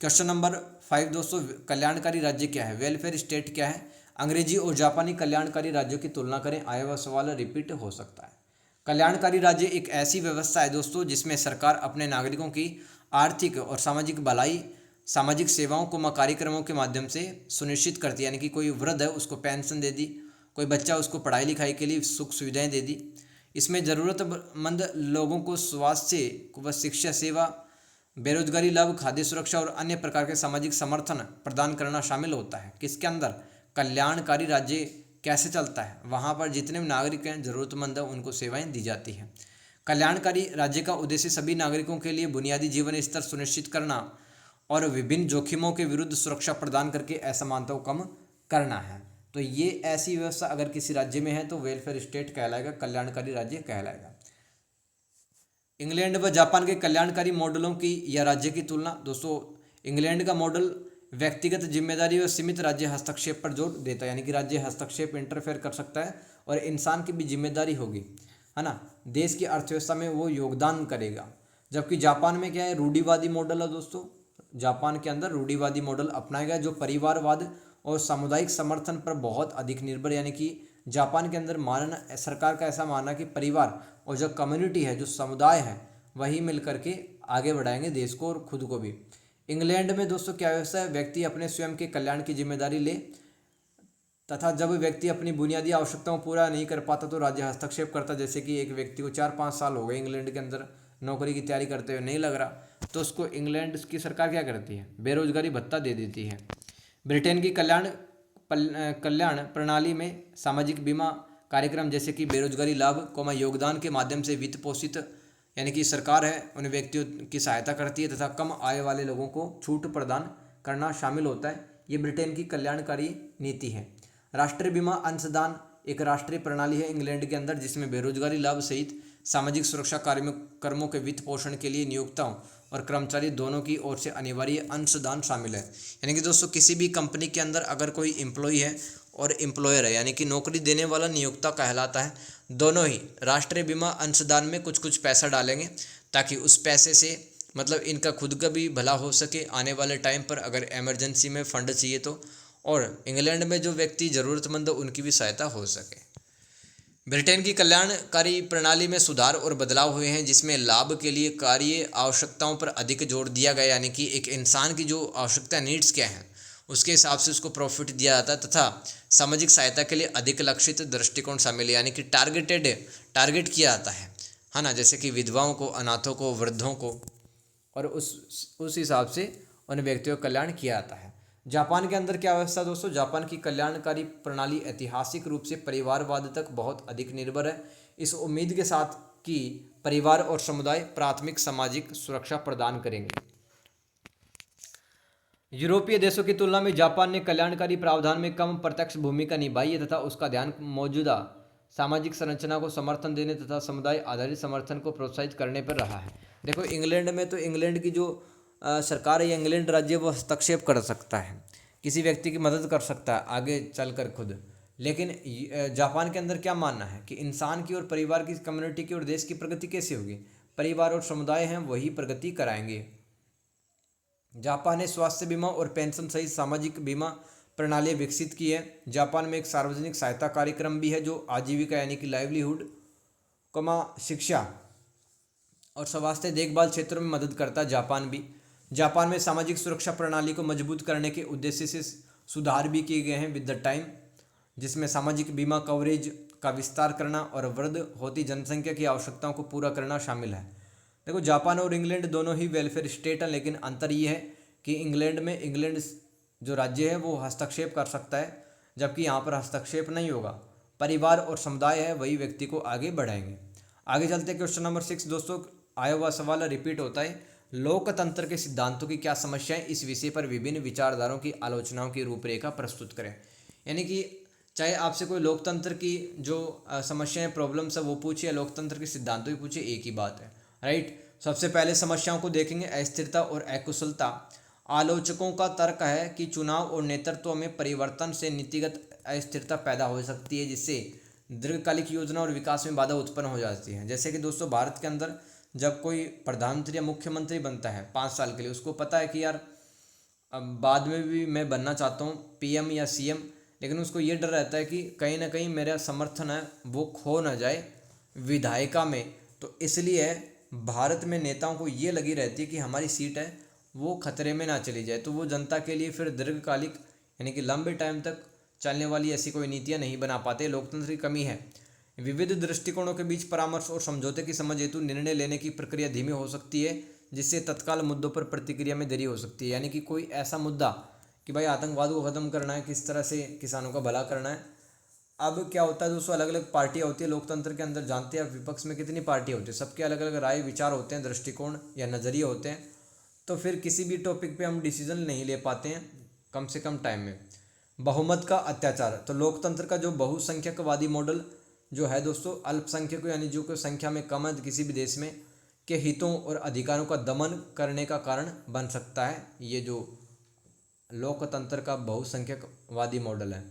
क्वेश्चन नंबर 5 दोस्तों, कल्याणकारी राज्य क्या है, वेलफेयर स्टेट क्या है। अंग्रेजी और जापानी कल्याणकारी राज्यों की तुलना करें, आया हुआ सवाल रिपीट हो सकता है। कल्याणकारी राज्य एक ऐसी व्यवस्था है दोस्तों जिसमें सरकार अपने नागरिकों की आर्थिक और सामाजिक भलाई, सामाजिक सेवाओं को कार्यक्रमों के माध्यम से सुनिश्चित करती है। यानी कि कोई वृद्ध है उसको पेंशन दे दी, कोई बच्चा उसको पढ़ाई लिखाई के लिए सुख सुविधाएं दे दी। इसमें ज़रूरतमंद लोगों को स्वास्थ्य व शिक्षा सेवा, बेरोजगारी लाभ, खाद्य सुरक्षा और अन्य प्रकार के सामाजिक समर्थन प्रदान करना शामिल होता है। किसके अंदर, कल्याणकारी राज्य कैसे चलता है, वहाँ पर जितने भी नागरिक हैं ज़रूरतमंद हैं उनको सेवाएं दी जाती हैं। कल्याणकारी राज्य का उद्देश्य सभी नागरिकों के लिए बुनियादी जीवन स्तर सुनिश्चित करना और विभिन्न जोखिमों के विरुद्ध सुरक्षा प्रदान करके असमानता को कम करना है। तो ये ऐसी व्यवस्था अगर किसी राज्य में है तो वेलफेयर स्टेट कहलाएगा, कल्याणकारी राज्य कहलाएगा। इंग्लैंड व जापान के कल्याणकारी मॉडलों की या राज्य की तुलना दोस्तों, इंग्लैंड का मॉडल व्यक्तिगत जिम्मेदारी और सीमित राज्य हस्तक्षेप पर जोर देता है। यानी कि राज्य हस्तक्षेप इंटरफेयर कर सकता है और इंसान की भी जिम्मेदारी होगी, है ना, देश की अर्थव्यवस्था में वो योगदान करेगा। जबकि जापान में क्या है, रूढ़िवादी मॉडल है दोस्तों। जापान के अंदर रूढ़िवादी मॉडल अपनाया गया जो परिवारवाद और सामुदायिक समर्थन पर बहुत अधिक निर्भर। यानी कि जापान के अंदर मानना, सरकार का ऐसा मानना कि परिवार और जो कम्युनिटी है, जो समुदाय है, वही मिल करके आगे बढ़ाएंगे देश को और खुद को भी। इंग्लैंड में दोस्तों क्या व्यवस्था है, व्यक्ति अपने स्वयं के कल्याण की जिम्मेदारी ले तथा जब व्यक्ति अपनी बुनियादी आवश्यकताओं को पूरा नहीं कर पाता तो राज्य हस्तक्षेप करता। जैसे कि एक व्यक्ति को 4-5 साल हो गए इंग्लैंड के अंदर नौकरी की तैयारी करते हुए, नहीं लग रहा, तो उसको इंग्लैंड की सरकार क्या करती है, बेरोजगारी भत्ता दे देती है। ब्रिटेन की कल्याण प्रणाली में सामाजिक बीमा कार्यक्रम जैसे कि बेरोजगारी लाभ योगदान के माध्यम से वित्त पोषित, यानी कि सरकार है उन व्यक्तियों की सहायता करती है तथा कम आय वाले लोगों को छूट प्रदान करना शामिल होता है। ये ब्रिटेन की कल्याणकारी नीति है। राष्ट्रीय बीमा अंशदान एक राष्ट्रीय प्रणाली है इंग्लैंड के अंदर जिसमें बेरोजगारी लाभ सहित सामाजिक सुरक्षा कार्यक्रमों के वित्त पोषण के लिए नियोक्ताओं और कर्मचारी दोनों की ओर से अनिवार्य अंशदान शामिल है। यानी कि दोस्तों किसी भी कंपनी के अंदर अगर कोई एम्प्लॉय है और एम्प्लॉयर है, यानी कि नौकरी देने वाला नियोक्ता कहलाता है, दोनों ही राष्ट्रीय बीमा अंशदान में कुछ कुछ पैसा डालेंगे ताकि उस पैसे से मतलब इनका खुद का भी भला हो सके आने वाले टाइम पर अगर इमरजेंसी में फंड चाहिए तो, और इंग्लैंड में जो व्यक्ति ज़रूरतमंद हो उनकी भी सहायता हो सके। ब्रिटेन की कल्याणकारी प्रणाली में सुधार और बदलाव हुए हैं जिसमें लाभ के लिए कार्य आवश्यकताओं पर अधिक जोर दिया गया। यानी कि एक इंसान की जो आवश्यकता नीड्स क्या हैं उसके हिसाब से उसको प्रॉफिट दिया जाता है तथा सामाजिक सहायता के लिए अधिक लक्षित दृष्टिकोण शामिल है। यानी कि टारगेट किया जाता है ना, जैसे कि विधवाओं को, अनाथों को, वृद्धों को, और उस हिसाब से उन व्यक्तियों का कल्याण किया जाता है। जापान के अंदर क्या व्यवस्था दोस्तों, जापान की कल्याणकारी प्रणाली ऐतिहासिक रूप से परिवारवाद तक बहुत अधिक निर्भर है, इस उम्मीद के साथ कि परिवार और समुदाय प्राथमिक सामाजिक सुरक्षा प्रदान करेंगे। यूरोपीय देशों की तुलना में जापान ने कल्याणकारी प्रावधान में कम प्रत्यक्ष भूमिका निभाई है तथा उसका ध्यान मौजूदा सामाजिक संरचना को समर्थन देने तथा समुदाय आधारित समर्थन को प्रोत्साहित करने पर रहा है। देखो इंग्लैंड में तो इंग्लैंड की जो सरकार है या इंग्लैंड राज्य वो हस्तक्षेप कर सकता है, किसी व्यक्ति की मदद कर सकता है आगे चलकर खुद, लेकिन जापान के अंदर क्या मानना है कि इंसान की और परिवार की, कम्युनिटी की और देश की प्रगति कैसे होगी, परिवार और समुदाय हैं वही प्रगति कराएंगे। जापान ने स्वास्थ्य बीमा और पेंशन सहित सामाजिक बीमा प्रणाली विकसित की है। जापान में एक सार्वजनिक सहायता कार्यक्रम भी है जो आजीविका यानी कि लाइवलीहुड, शिक्षा और स्वास्थ्य देखभाल क्षेत्रों में मदद करता है। जापान में सामाजिक सुरक्षा प्रणाली को मजबूत करने के उद्देश्य से सुधार भी किए गए हैं विद द टाइम, जिसमें सामाजिक बीमा कवरेज का विस्तार करना और वृद्ध होती जनसंख्या की आवश्यकताओं को पूरा करना शामिल है। देखो जापान और इंग्लैंड दोनों ही वेलफेयर स्टेट हैं, लेकिन अंतर ये है कि इंग्लैंड जो राज्य है वो हस्तक्षेप कर सकता है, जबकि यहाँ पर हस्तक्षेप नहीं होगा, परिवार और समुदाय है वही व्यक्ति को आगे बढ़ाएंगे। आगे चलते क्वेश्चन नंबर 6 दोस्तों, आया हुआ सवाल रिपीट होता है, लोकतंत्र के सिद्धांतों की क्या समस्याएं, इस विषय पर विभिन्न विचारधाराओं की आलोचनाओं की रूपरेखा प्रस्तुत करें। यानी कि चाहे आपसे कोई लोकतंत्र की जो समस्याएं, प्रॉब्लम्स है वो पूछे या लोकतंत्र के सिद्धांतों की पूछे, एक ही बात है, राइट। सबसे पहले समस्याओं को देखेंगे, अस्थिरता और अकुशलता। आलोचकों का तर्क है कि चुनाव और नेतृत्व में परिवर्तन से नीतिगत अस्थिरता पैदा हो सकती है जिससे दीर्घकालिक योजना और विकास में बाधा उत्पन्न हो जाती है। जैसे कि दोस्तों भारत के अंदर जब कोई प्रधानमंत्री या मुख्यमंत्री बनता है 5 साल के लिए, उसको पता है कि यार अब बाद में भी मैं बनना चाहता हूँ पीएम या सीएम, लेकिन उसको ये डर रहता है कि कहीं ना कहीं मेरा समर्थन है वो खो ना जाए विधायिका में। तो इसलिए भारत में नेताओं को ये लगी रहती है कि हमारी सीट है वो खतरे में ना चली जाए, तो वो जनता के लिए फिर दीर्घकालिक यानी कि लंबे टाइम तक चलने वाली ऐसी कोई नीतियाँ नहीं बना पाते। लोकतंत्र की कमी है। विविध दृष्टिकोणों के बीच परामर्श और समझौते की समझ हेतु निर्णय लेने की प्रक्रिया धीमी हो सकती है, जिससे तत्काल मुद्दों पर प्रतिक्रिया में देरी हो सकती है। यानी कि कोई ऐसा मुद्दा कि भाई आतंकवाद को ख़त्म करना है, किस तरह से किसानों का भला करना है। अब क्या होता है दोस्तों, अलग अलग पार्टियां होती है लोकतंत्र के अंदर। जानते हैं आप विपक्ष में कितनी पार्टियां होती है, सबके अलग अलग राय विचार होते हैं, दृष्टिकोण या नज़रिए होते हैं। तो फिर किसी भी टॉपिक पे हम डिसीजन नहीं ले पाते हैं कम से कम टाइम में। बहुमत का अत्याचार, तो लोकतंत्र का जो बहुसंख्यकवादी मॉडल जो है दोस्तों, अल्पसंख्यकों यानी जो कि संख्या में कम है किसी भी देश में के हितों और अधिकारों का दमन करने का कारण बन सकता है। ये जो लोकतंत्र का बहुसंख्यकवादी मॉडल है,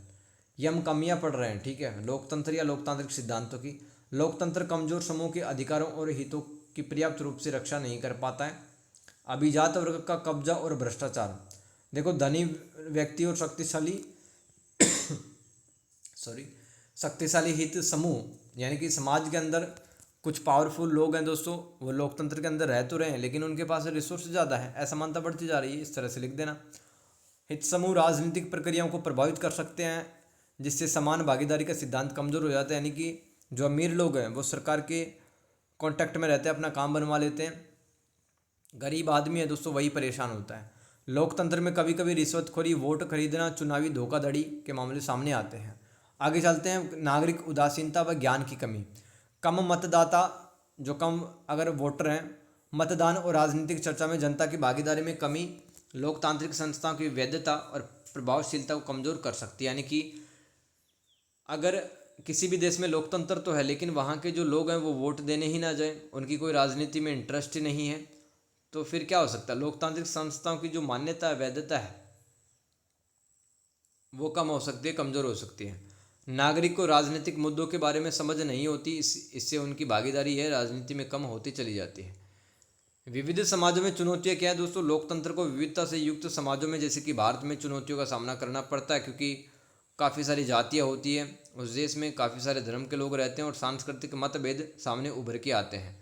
ये हम कमियां पढ़ रहे हैं, ठीक है, लोकतंत्र या लोकतांत्रिक सिद्धांतों की। लोकतंत्र कमजोर समूह के अधिकारों और हितों की पर्याप्त रूप से रक्षा नहीं कर पाता है। अभिजात वर्ग का कब्जा और भ्रष्टाचार, देखो धनी व्यक्ति और शक्तिशाली शक्तिशाली हित समूह यानी कि समाज के अंदर कुछ पावरफुल लोग हैं दोस्तों, वो लोकतंत्र के अंदर रह तो रहे हैं लेकिन उनके पास रिसोर्स ज़्यादा है, असमानता बढ़ती जा रही है, इस तरह से लिख देना। हित समूह राजनीतिक प्रक्रियाओं को प्रभावित कर सकते हैं, जिससे समान भागीदारी का सिद्धांत कमज़ोर हो जाता है। यानी कि जो अमीर लोग हैं वो सरकार के कॉन्टैक्ट में रहते हैं, अपना काम बनवा लेते हैं। गरीब आदमी है दोस्तों वही परेशान होता है। लोकतंत्र में कभी कभी रिश्वतखोरी, वोट खरीदना, चुनावी धोखाधड़ी के मामले सामने आते हैं। आगे चलते हैं, नागरिक उदासीनता व ज्ञान की कमी। कम मतदाता, जो कम अगर वोटर हैं, मतदान और राजनीतिक चर्चा में जनता की भागीदारी में कमी लोकतांत्रिक संस्थाओं की वैधता और प्रभावशीलता को कमज़ोर कर सकती है। यानी कि अगर किसी भी देश में लोकतंत्र तो है लेकिन वहाँ के जो लोग हैं वो वोट देने ही ना जाए, उनकी कोई राजनीति में इंटरेस्ट ही नहीं है, तो फिर क्या हो सकता है, लोकतांत्रिक संस्थाओं की जो मान्यता है, वैधता है, वो कम हो सकती है, कमज़ोर हो सकती है। नागरिक को राजनीतिक मुद्दों के बारे में समझ नहीं होती, इससे उनकी भागीदारी है राजनीति में कम होती चली जाती है। विविध समाजों में चुनौतियाँ क्या है दोस्तों, लोकतंत्र को विविधता से युक्त समाजों में जैसे कि भारत में चुनौतियों का सामना करना पड़ता है, क्योंकि काफ़ी सारी जातियाँ होती हैं उस देश में, काफ़ी सारे धर्म के लोग रहते हैं और सांस्कृतिक मतभेद सामने उभर के आते हैं।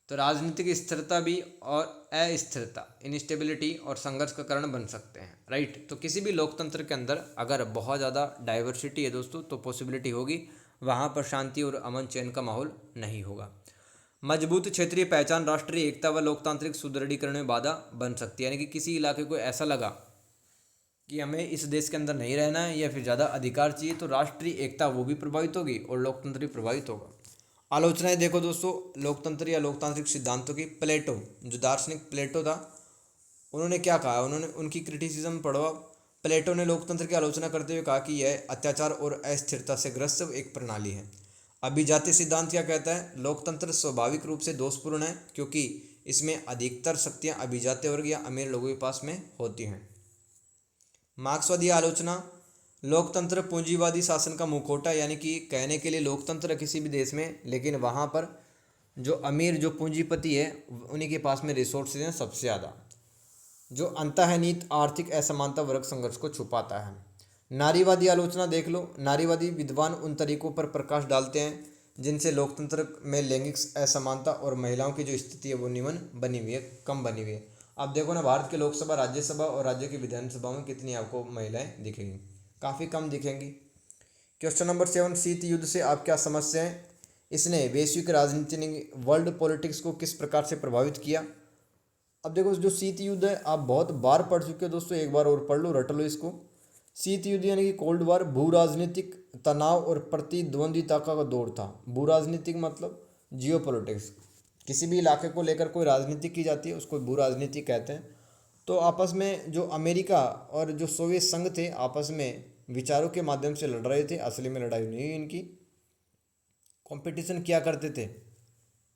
तो राजनीतिक स्थिरता भी और अस्थिरता, इनस्टेबिलिटी और संघर्ष का कारण बन सकते हैं, राइट। तो किसी भी लोकतंत्र के अंदर अगर बहुत ज़्यादा डाइवर्सिटी है दोस्तों तो पॉसिबिलिटी होगी वहाँ पर शांति और अमन चैन का माहौल नहीं होगा। मजबूत क्षेत्रीय पहचान राष्ट्रीय एकता व लोकतांत्रिक सुदृढ़ीकरण में बाधा बन सकती है। यानी कि किसी इलाके को ऐसा लगा कि हमें इस देश के अंदर नहीं रहना है या फिर ज़्यादा अधिकार चाहिए, तो राष्ट्रीय एकता वो भी प्रभावित होगी और लोकतंत्र भी प्रभावित होगा। आलोचनाएं देखो दोस्तों लोकतंत्र या लोकतांत्रिक सिद्धांतों की। प्लेटो, जो दार्शनिक प्लेटो था, उन्होंने क्या कहा, उन्होंने उनकी क्रिटिसिज्म पढ़वा। प्लेटो ने लोकतंत्र की आलोचना करते हुए कहा कि यह अत्याचार और अस्थिरता से ग्रस्त एक प्रणाली है। अभिजातीय सिद्धांत क्या कहता है, लोकतंत्र स्वाभाविक रूप से दोषपूर्ण है क्योंकि इसमें अधिकतर शक्तियां अभिजात वर्ग या अमीर लोगों के पास में होती हैं। मार्क्सवादी आलोचना, लोकतंत्र पूंजीवादी शासन का मुखौटा, यानी कि कहने के लिए लोकतंत्र किसी भी देश में, लेकिन वहाँ पर जो अमीर जो पूंजीपति है उन्हीं के पास में रिसोर्सेज हैं सबसे ज़्यादा। जो अंतर्निहित आर्थिक असमानता वर्ग संघर्ष को छुपाता है। नारीवादी आलोचना देख लो। नारीवादी विद्वान उन तरीकों पर प्रकाश डालते हैं जिनसे लोकतंत्र में लैंगिक असमानता और महिलाओं की जो स्थिति है वो निम्न बनी हुई है, कम बनी हुई है। आप देखो ना, भारत के लोकसभा, राज्यसभा और राज्य की विधानसभा में कितनी आपको महिलाएं दिखेंगी, काफ़ी कम दिखेंगी। क्वेश्चन नंबर 7, शीत युद्ध से आप क्या समझते हैं? इसने वैश्विक राजनीति ने वर्ल्ड पॉलिटिक्स को किस प्रकार से प्रभावित किया? अब देखो, जो शीत युद्ध है आप बहुत बार पढ़ चुके हो दोस्तों, एक बार और पढ़ लो, रट लो इसको। शीत युद्ध यानी कि कोल्ड वार भू राजनीतिक तनाव और प्रतिद्वंदिता का दौर था। भू राजनीतिक मतलब जियो पॉलिटिक्स, किसी भी इलाके को लेकर कोई राजनीति की जाती है उसको भू राजनीति कहते हैं। तो आपस में जो अमेरिका और जो सोवियत संघ थे आपस में विचारों के माध्यम से लड़ रहे थे, असली में लड़ाई नहीं हुई इनकी, कंपटीशन किया करते थे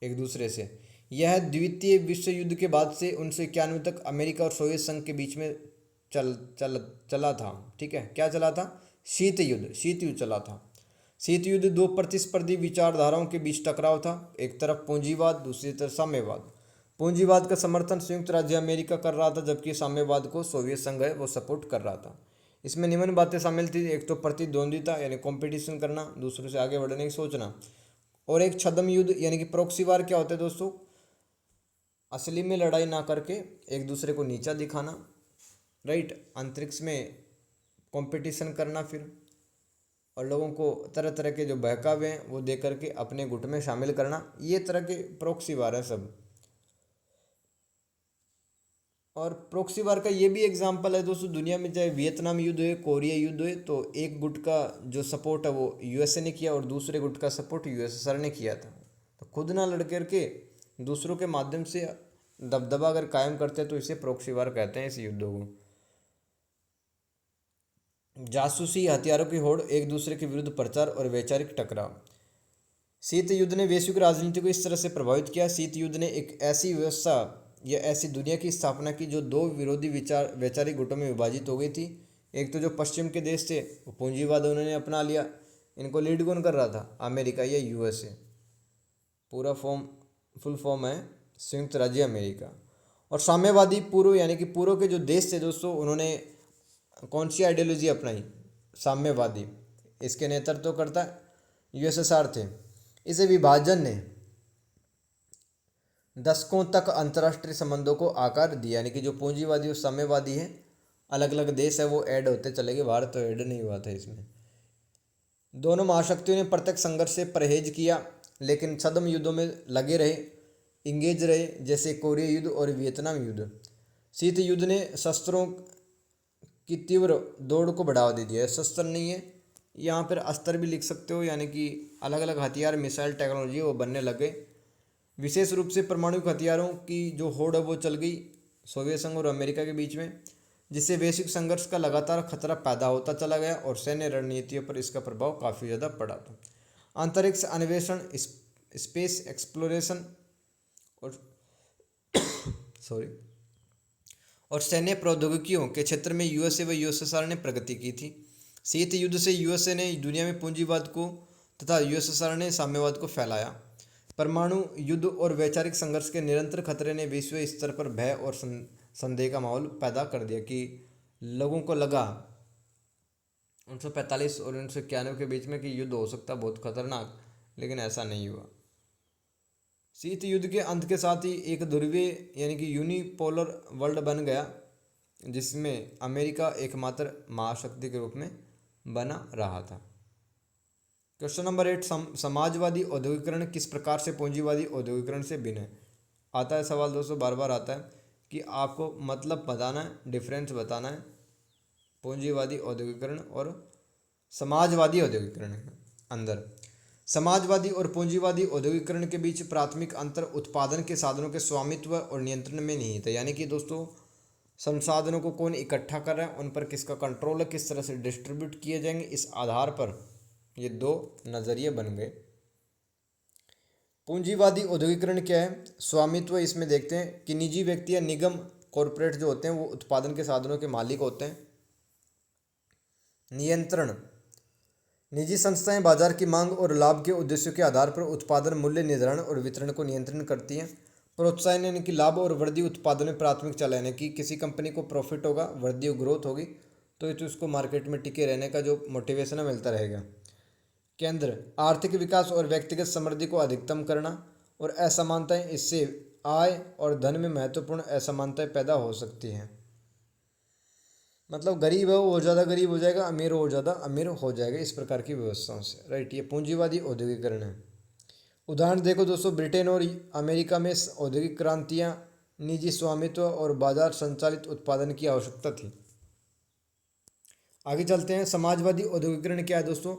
एक दूसरे से। यह द्वितीय विश्व युद्ध के बाद से 1991 तक अमेरिका और सोवियत संघ के बीच में चला था, ठीक है। क्या चला था? शीत युद्ध चला था। शीत युद्ध दो प्रतिस्पर्धी विचारधाराओं के बीच टकराव था, एक तरफ पूंजीवाद, दूसरी तरफ साम्यवाद। पूंजीवाद का समर्थन संयुक्त राज्य अमेरिका कर रहा था, जबकि साम्यवाद को सोवियत संघ है वो सपोर्ट कर रहा था। इसमें निम्न बातें शामिल थी: एक तो प्रतिद्वंद्विता यानी कंपटीशन करना, दूसरों से आगे बढ़ने की सोचना, और एक छद्म युद्ध यानी कि प्रॉक्सी वार। क्या होता है दोस्तों? असली में लड़ाई ना करके एक दूसरे को नीचा दिखाना, राइट, अंतरिक्ष में कंपटीशन करना फिर, और लोगों को तरह तरह के जो बहकावे हैं वो दे करके अपने गुट में शामिल करना, ये तरह के प्रॉक्सी वार है सब। और प्रॉक्सी वार का ये भी एग्जाम्पल है दोस्तों, दुनिया में चाहे वियतनाम युद्ध हुए, कोरिया युद्ध हुए, तो एक गुट का जो सपोर्ट है वो यूएसए ने किया और दूसरे गुट का सपोर्ट यूएसएसआर ने किया था। तो खुद ना लड़ करके दूसरों के माध्यम से दबदबा अगर कायम करते हैं तो इसे प्रॉक्सी वार कहते हैं, इस युद्धों को। जासूसी, हथियारों की होड़, एक दूसरे के विरुद्ध प्रचार और वैचारिक टकराव। शीत युद्ध ने वैश्विक राजनीति को इस तरह से प्रभावित किया। शीत युद्ध ने एक ऐसी व्यवस्था या ऐसी दुनिया की स्थापना की जो दो विरोधी विचार वैचारिक गुटों में विभाजित हो गई थी। एक तो जो पश्चिम के देश थे वो पूंजीवाद उन्होंने अपना लिया, इनको लीड कौन कर रहा था? अमेरिका या यूएसए। पूरा फुल फॉर्म है संयुक्त राज्य अमेरिका। और साम्यवादी पूर्व यानी कि पूर्व के जो देश थे दोस्तों, उन्होंने कौन सी आइडियोलॉजी अपनाई? साम्यवादी। इसके नेतृत्व करता यूएसएसआर थे। इसे विभाजन ने दशकों तक अंतर्राष्ट्रीय संबंधों को आकार दिया, यानी कि जो पूंजीवादी और साम्यवादी है, अलग अलग देश है वो ऐड होते चले गए, भारत तो ऐड नहीं हुआ था इसमें। दोनों महाशक्तियों ने प्रत्यक्ष संघर्ष से परहेज किया, लेकिन छद्म युद्धों में लगे रहे, इंगेज रहे, जैसे कोरिया युद्ध और वियतनाम युद्ध। शीत युद्ध ने शस्त्रों की तीव्र दौड़ को बढ़ावा दे दिया है। शस्त्र नहीं है, यहाँ पर अस्त्र भी लिख सकते हो, यानी कि अलग अलग हथियार, मिसाइल टेक्नोलॉजी वो बनने लगे। विशेष रूप से परमाणु हथियारों की जो होड़ है वो चल गई सोवियत संघ और अमेरिका के बीच में, जिससे वैश्विक संघर्ष का लगातार खतरा पैदा होता चला गया और सैन्य रणनीतियों पर इसका प्रभाव काफ़ी ज़्यादा पड़ा था। अंतरिक्ष अन्वेषण, स्पेस एक्सप्लोरेशन और सॉरी और सैन्य प्रौद्योगिकियों के क्षेत्र में यूएसए व यूएसएसआर ने प्रगति की थी। शीत युद्ध से यूएसए ने दुनिया में पूंजीवाद को तथा यूएसएसआर ने साम्यवाद को फैलाया। परमाणु युद्ध और वैचारिक संघर्ष के निरंतर खतरे ने विश्व स्तर पर भय और संदेह का माहौल पैदा कर दिया कि लोगों को लगा 1945 और 1991 के बीच में कि युद्ध हो सकता बहुत खतरनाक, लेकिन ऐसा नहीं हुआ। शीत युद्ध के अंत के साथ ही एक ध्रुवीय यानी कि यूनिपोलर वर्ल्ड बन गया, जिसमें अमेरिका एकमात्र महाशक्ति के रूप में बना रहा था। क्वेश्चन नंबर 8, समाजवादी औद्योगिकरण किस प्रकार से पूंजीवादी औद्योगिकरण से भिन्न है? आता है सवाल दोस्तों, बार बार आता है कि आपको मतलब बताना है, डिफरेंस बताना है पूंजीवादी औद्योगिकरण और समाजवादी औद्योगिकरण के अंदर। समाजवादी और पूंजीवादी औद्योगिकरण के बीच प्राथमिक अंतर उत्पादन के साधनों के स्वामित्व और नियंत्रण में निहित है। यानी कि दोस्तों, संसाधनों को कौन इकट्ठा कर रहा है, उन पर किसका कंट्रोल है, किस तरह से डिस्ट्रीब्यूट किए जाएंगे, इस आधार पर ये दो नज़रिए बन गए। पूंजीवादी औद्योगिकरण क्या है? स्वामित्व इसमें देखते हैं कि निजी व्यक्ति या निगम, कॉरपोरेट जो होते हैं वो उत्पादन के साधनों के मालिक होते हैं। नियंत्रण, निजी संस्थाएं बाजार की मांग और लाभ के उद्देश्यों के आधार पर उत्पादन, मूल्य निर्धारण और वितरण को नियंत्रण करती हैं। प्रोत्साहन, यानी कि लाभ और वृद्धि उत्पादन में प्राथमिक चला, यानी कि किसी कंपनी को प्रॉफिट होगा, वृद्धि और ग्रोथ होगी तो उसको मार्केट में टिके रहने का जो मोटिवेशन है मिलता रहेगा। केंद्र, आर्थिक विकास और व्यक्तिगत समृद्धि को अधिकतम करना और असमानताएं, इससे आय और धन में महत्वपूर्ण असमानताएं पैदा हो सकती हैं। मतलब गरीब है वो ज़्यादा गरीब हो जाएगा, अमीर हो ज़्यादा अमीर हो जाएगा, इस प्रकार की व्यवस्थाओं से, राइट। ये पूंजीवादी औद्योगिकरण है। उदाहरण देखो दोस्तों, ब्रिटेन और अमेरिका में औद्योगिक क्रांतियाँ निजी स्वामित्व और बाजार संचालित उत्पादन की आवश्यकता थी। आगे चलते हैं। समाजवादी औद्योगिकरण क्या है दोस्तों?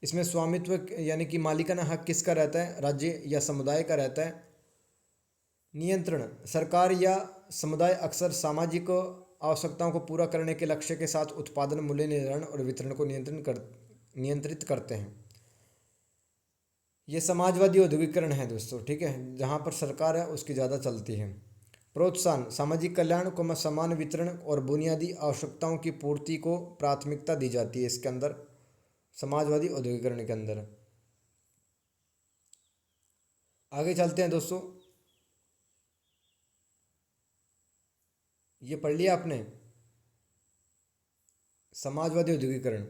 इसमें स्वामित्व यानी कि मालिकाना हक किसका रहता है? राज्य या समुदाय का रहता है। नियंत्रण, सरकार या समुदाय अक्सर सामाजिक आवश्यकताओं को पूरा करने के लक्ष्य के साथ उत्पादन, मूल्य निर्धारण और वितरण को नियंत्रित करते हैं। ये समाजवादी औद्योगिकरण है दोस्तों, ठीक है, जहाँ पर सरकार है उसकी ज़्यादा चलती है। प्रोत्साहन, सामाजिक कल्याण को समान वितरण और बुनियादी आवश्यकताओं की पूर्ति को प्राथमिकता दी जाती है इसके अंदर, समाजवादी औद्योगिकरण के अंदर। आगे चलते हैं दोस्तों। ये पढ़ लिया आपने, समाजवादी औद्योगिकरण।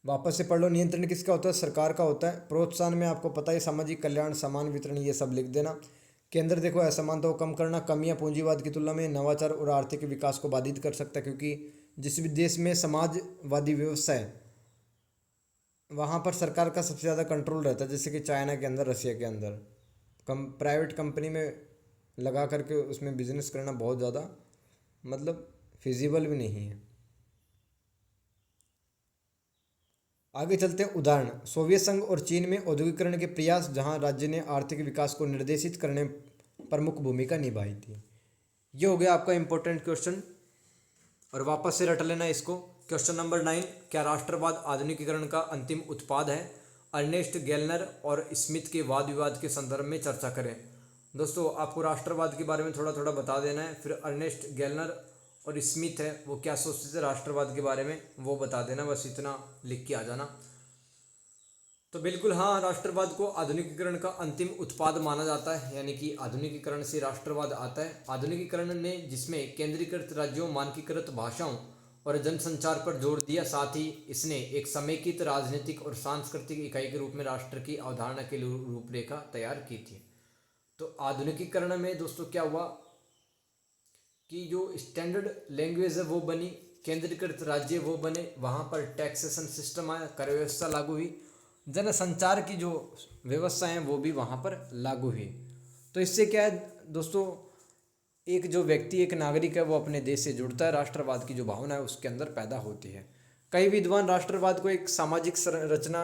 वापस से पढ़ लो। नियंत्रण किसका होता है? सरकार का होता है। प्रोत्साहन में आपको पता है सामाजिक कल्याण, समान वितरण, ये सब लिख देना। केंद्र देखो असमानता को कम करना, कमियां पूंजीवाद की तुलना में नवाचार और आर्थिक विकास को बाधित कर सकता है, क्योंकि जिस भी देश में समाजवादी व्यवस्था है वहाँ पर सरकार का सबसे ज़्यादा कंट्रोल रहता है, जैसे कि चाइना के अंदर, रसिया के अंदर। प्राइवेट कंपनी में लगा करके उसमें बिजनेस करना बहुत ज़्यादा मतलब फिजिबल भी नहीं है। आगे चलते हैं। उदाहरण, सोवियत संघ और चीन में औद्योगिकरण के प्रयास, जहां राज्य ने आर्थिक विकास को निर्देशित करने प्रमुख भूमिका निभाई थी। ये हो गया आपका इंपॉर्टेंट क्वेश्चन, और वापस से रट लेना इसको। क्वेश्चन नंबर 9, क्या राष्ट्रवाद आधुनिकीकरण का अंतिम उत्पाद है? अर्नेस्ट गेलनर और स्मिथ के वाद विवाद के संदर्भ में चर्चा करें। दोस्तों आपको राष्ट्रवाद के बारे में थोड़ा थोड़ा बता देना है, फिर अर्नेस्ट गेलनर और स्मिथ है वो क्या सोचते थे राष्ट्रवाद के बारे में वो बता देना, बस इतना लिख के आ जाना। तो बिल्कुल हाँ, राष्ट्रवाद को आधुनिकीकरण का अंतिम उत्पाद माना जाता है, यानी कि आधुनिकीकरण से राष्ट्रवाद आता है। आधुनिकीकरण ने जिसमें केंद्रीकृत राज्यों, मानकीकृत भाषाओं और जनसंचार पर जोर दिया, साथ ही इसने एक समेकित राजनीतिक और सांस्कृतिक इकाई के रूप में राष्ट्र की अवधारणा की रूपरेखा तैयार की थी। तो आधुनिकीकरण में दोस्तों क्या हुआ कि जो स्टैंडर्ड लैंग्वेज है वो बनी, केंद्रीकृत राज्य वो बने, वहाँ पर टैक्सेशन सिस्टम आया, कर व्यवस्था लागू हुई, जनसंचार की जो व्यवस्था है वो भी वहाँ पर लागू हुई। तो इससे क्या है दोस्तों, एक जो व्यक्ति, एक नागरिक है, वो अपने देश से जुड़ता है, राष्ट्रवाद की जो भावना है उसके अंदर पैदा होती है। कई विद्वान राष्ट्रवाद को एक सामाजिक संरचना,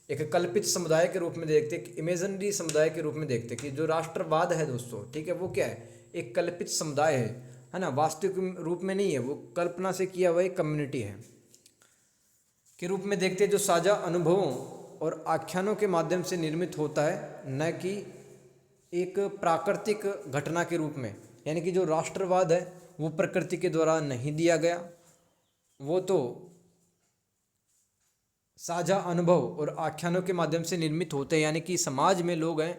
एक कल्पित समुदाय के रूप में देखते, एक इमेजिनरी समुदाय के रूप में देखते कि जो राष्ट्रवाद है दोस्तों, ठीक है, वो क्या है, एक कल्पित समुदाय है ना, वास्तविक रूप में नहीं है, वो कल्पना से किया हुआ एक कम्युनिटी है के रूप में देखते, जो साझा अनुभवों और आख्यानों के माध्यम से निर्मित होता है, न कि एक प्राकृतिक घटना के रूप में। यानी कि जो राष्ट्रवाद है वो प्रकृति के द्वारा नहीं दिया गया, वो तो साझा अनुभव और आख्यानों के माध्यम से निर्मित होते हैं, यानी कि समाज में लोग हैं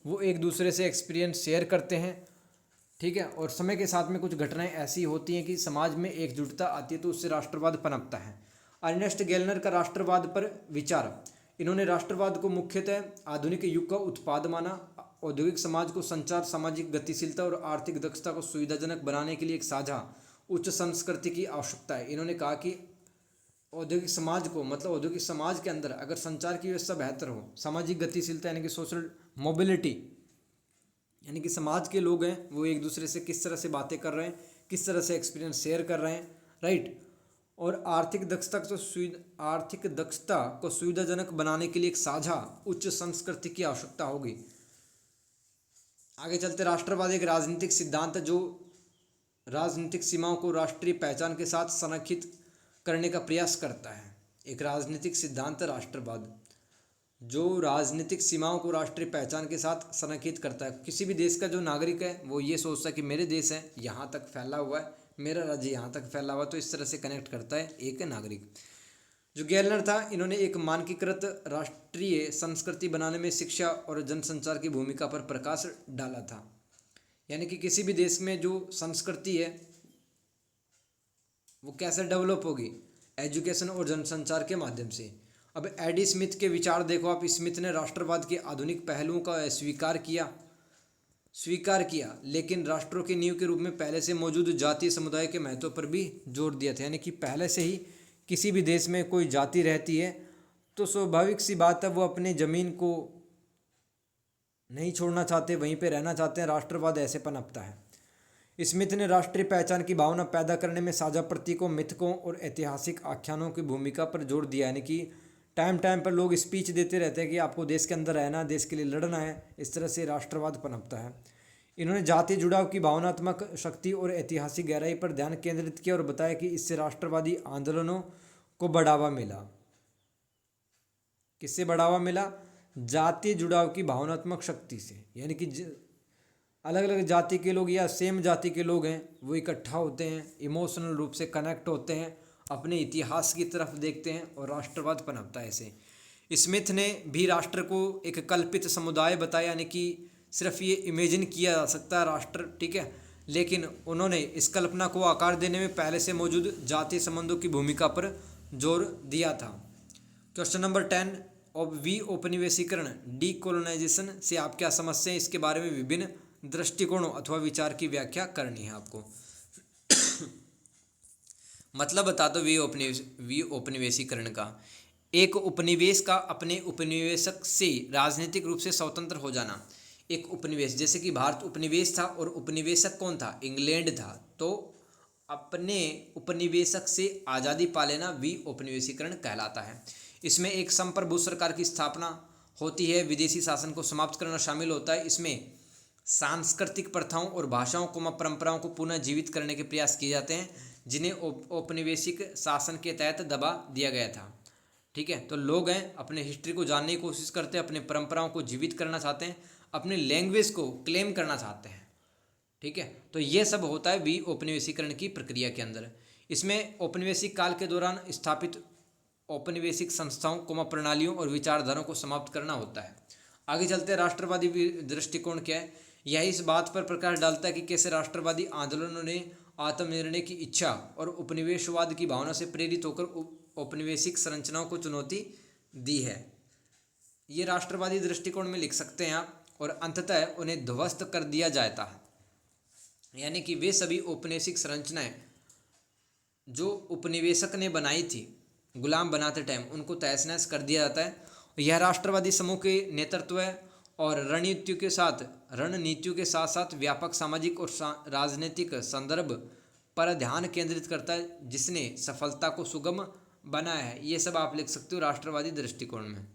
वो एक दूसरे से एक्सपीरियंस शेयर करते हैं, ठीक है, और समय के साथ में कुछ घटनाएं ऐसी होती हैं कि समाज में एकजुटता आती है, तो उससे राष्ट्रवाद पनपता है। अर्नेस्ट गेलनर का राष्ट्रवाद पर विचार, इन्होंने राष्ट्रवाद को मुख्यतः आधुनिक युग का उत्पाद माना। औद्योगिक समाज को संचार, सामाजिक गतिशीलता और आर्थिक दक्षता को सुविधाजनक बनाने के लिए एक साझा उच्च संस्कृति की आवश्यकता है। इन्होंने कहा कि औद्योगिक समाज को, मतलब औद्योगिक समाज के अंदर अगर संचार की व्यवस्था बेहतर हो, सामाजिक गतिशीलता यानी कि सोशल मोबिलिटी, यानी कि समाज के लोग हैं वो एक दूसरे से किस तरह से बातें कर रहे हैं, किस तरह से एक्सपीरियंस शेयर कर रहे हैं, राइट, और आर्थिक दक्षता को सुविधाजनक बनाने के लिए एक साझा उच्च संस्कृति की आवश्यकता होगी। आगे चलते, राष्ट्रवाद एक राजनीतिक सिद्धांत है जो राजनीतिक सीमाओं को राष्ट्रीय पहचान के साथ संरेखित करने का प्रयास करता है। एक राजनीतिक सिद्धांत राष्ट्रवाद जो राजनीतिक सीमाओं को राष्ट्रीय पहचान के साथ संरेखित करता है। किसी भी देश का जो नागरिक है वो ये सोचता है कि मेरे देश है यहाँ तक फैला हुआ है, मेरा राज्य यहाँ तक फैला हुआ, तो इस तरह से कनेक्ट करता है एक नागरिक। जो गेलनर था, इन्होंने एक मानकीकृत राष्ट्रीय संस्कृति बनाने में शिक्षा और जनसंचार की भूमिका पर प्रकाश डाला था। यानी कि किसी भी देश में जो संस्कृति है वो कैसे डेवलप होगी, एजुकेशन और जनसंचार के माध्यम से। अब एडी स्मिथ के विचार देखो आप। स्मिथ ने राष्ट्रवाद के आधुनिक पहलुओं का स्वीकार किया, लेकिन राष्ट्रों की नींव के रूप में पहले से मौजूद जातीय समुदाय के महत्व पर भी जोर दिया था। यानी कि पहले से ही किसी भी देश में कोई जाति रहती है तो स्वाभाविक सी बात है वो अपने ज़मीन को नहीं छोड़ना चाहते, वहीं पे रहना चाहते हैं। राष्ट्रवाद ऐसे पनपता है। स्मिथ ने राष्ट्रीय पहचान की भावना पैदा करने में साझा प्रतीकों, मिथकों और ऐतिहासिक आख्यानों की भूमिका पर जोर दिया। यानी कि टाइम पर लोग स्पीच देते रहते हैं कि आपको देश के अंदर रहना, देश के लिए लड़ना है, इस तरह से राष्ट्रवाद पनपता है। इन्होंने जातीय जुड़ाव की भावनात्मक शक्ति और ऐतिहासिक गहराई पर ध्यान केंद्रित किया और बताया कि इससे राष्ट्रवादी आंदोलनों को बढ़ावा मिला। किससे बढ़ावा मिला? जातीय जुड़ाव की भावनात्मक शक्ति से। यानी कि अलग अलग जाति के लोग या सेम जाति के लोग हैं वो इकट्ठा होते हैं, इमोशनल रूप से कनेक्ट होते हैं, अपने इतिहास की तरफ देखते हैं और राष्ट्रवाद पनपता है ऐसे। स्मिथ ने भी राष्ट्र को एक कल्पित समुदाय बताया, यानी कि सिर्फ ये इमेजिन किया जा सकता है राष्ट्र, ठीक है, लेकिन उन्होंने इस कल्पना को आकार देने में पहले से मौजूद जातीय संबंधों की भूमिका पर जोर दिया था। क्वेश्चन नंबर 10, औपनिवेशीकरण डीकोलोनाइजेशन से आप क्या समझते हैं, इसके बारे में विभिन्न दृष्टिकोणों अथवा विचार की व्याख्या करनी है आपको। मतलब बता दो विऔपनिवेशीकरण का। एक उपनिवेश का अपने उपनिवेशक से राजनीतिक रूप से स्वतंत्र हो जाना। एक उपनिवेश, जैसे कि भारत उपनिवेश था और उपनिवेशक कौन था, इंग्लैंड था, तो अपने उपनिवेशक से आज़ादी पा लेना विऔपनिवेशीकरण कहलाता है। इसमें एक संप्रभु सरकार की स्थापना होती है, विदेशी शासन को समाप्त करना शामिल होता है। इसमें सांस्कृतिक प्रथाओं और भाषाओं को परंपराओं को पुनः जीवित करने के प्रयास किए जाते हैं, जिन्हें औपनिवेशिक शासन के तहत दबा दिया गया था। ठीक है, तो लोग हैं अपने हिस्ट्री को जानने की कोशिश करते हैं, अपने परंपराओं को जीवित करना चाहते हैं, अपने लैंग्वेज को क्लेम करना चाहते हैं। ठीक है, तो ये सब होता है विऔपनिवेशीकरण की प्रक्रिया के अंदर। इसमें औपनिवेशिक काल के दौरान स्थापित औपनिवेशिक संस्थाओं प्रणालियों और विचारधाराओं को समाप्त करना होता है। आगे चलते हैं, राष्ट्रवादी दृष्टिकोण क्या है। यह इस बात पर प्रकाश डालता है कि कैसे राष्ट्रवादी आंदोलनों ने आत्मनिर्णय की इच्छा और उपनिवेशवाद की भावना से प्रेरित होकर औपनिवेशिक संरचनाओं को चुनौती दी है। ये राष्ट्रवादी दृष्टिकोण में लिख सकते हैं आप, और अंततः उन्हें ध्वस्त कर दिया जाता है। यानी कि वे सभी औपनिवेशिक संरचनाएं जो उपनिवेशक ने बनाई थी गुलाम बनाते टाइम, उनको तहस नहस कर दिया जाता है। यह राष्ट्रवादी समूह के नेतृत्व और रणनीतियों के साथ साथ व्यापक सामाजिक और राजनीतिक संदर्भ पर ध्यान केंद्रित करता है, जिसने सफलता को सुगम बनाया है। ये सब आप लिख सकते हो राष्ट्रवादी दृष्टिकोण में।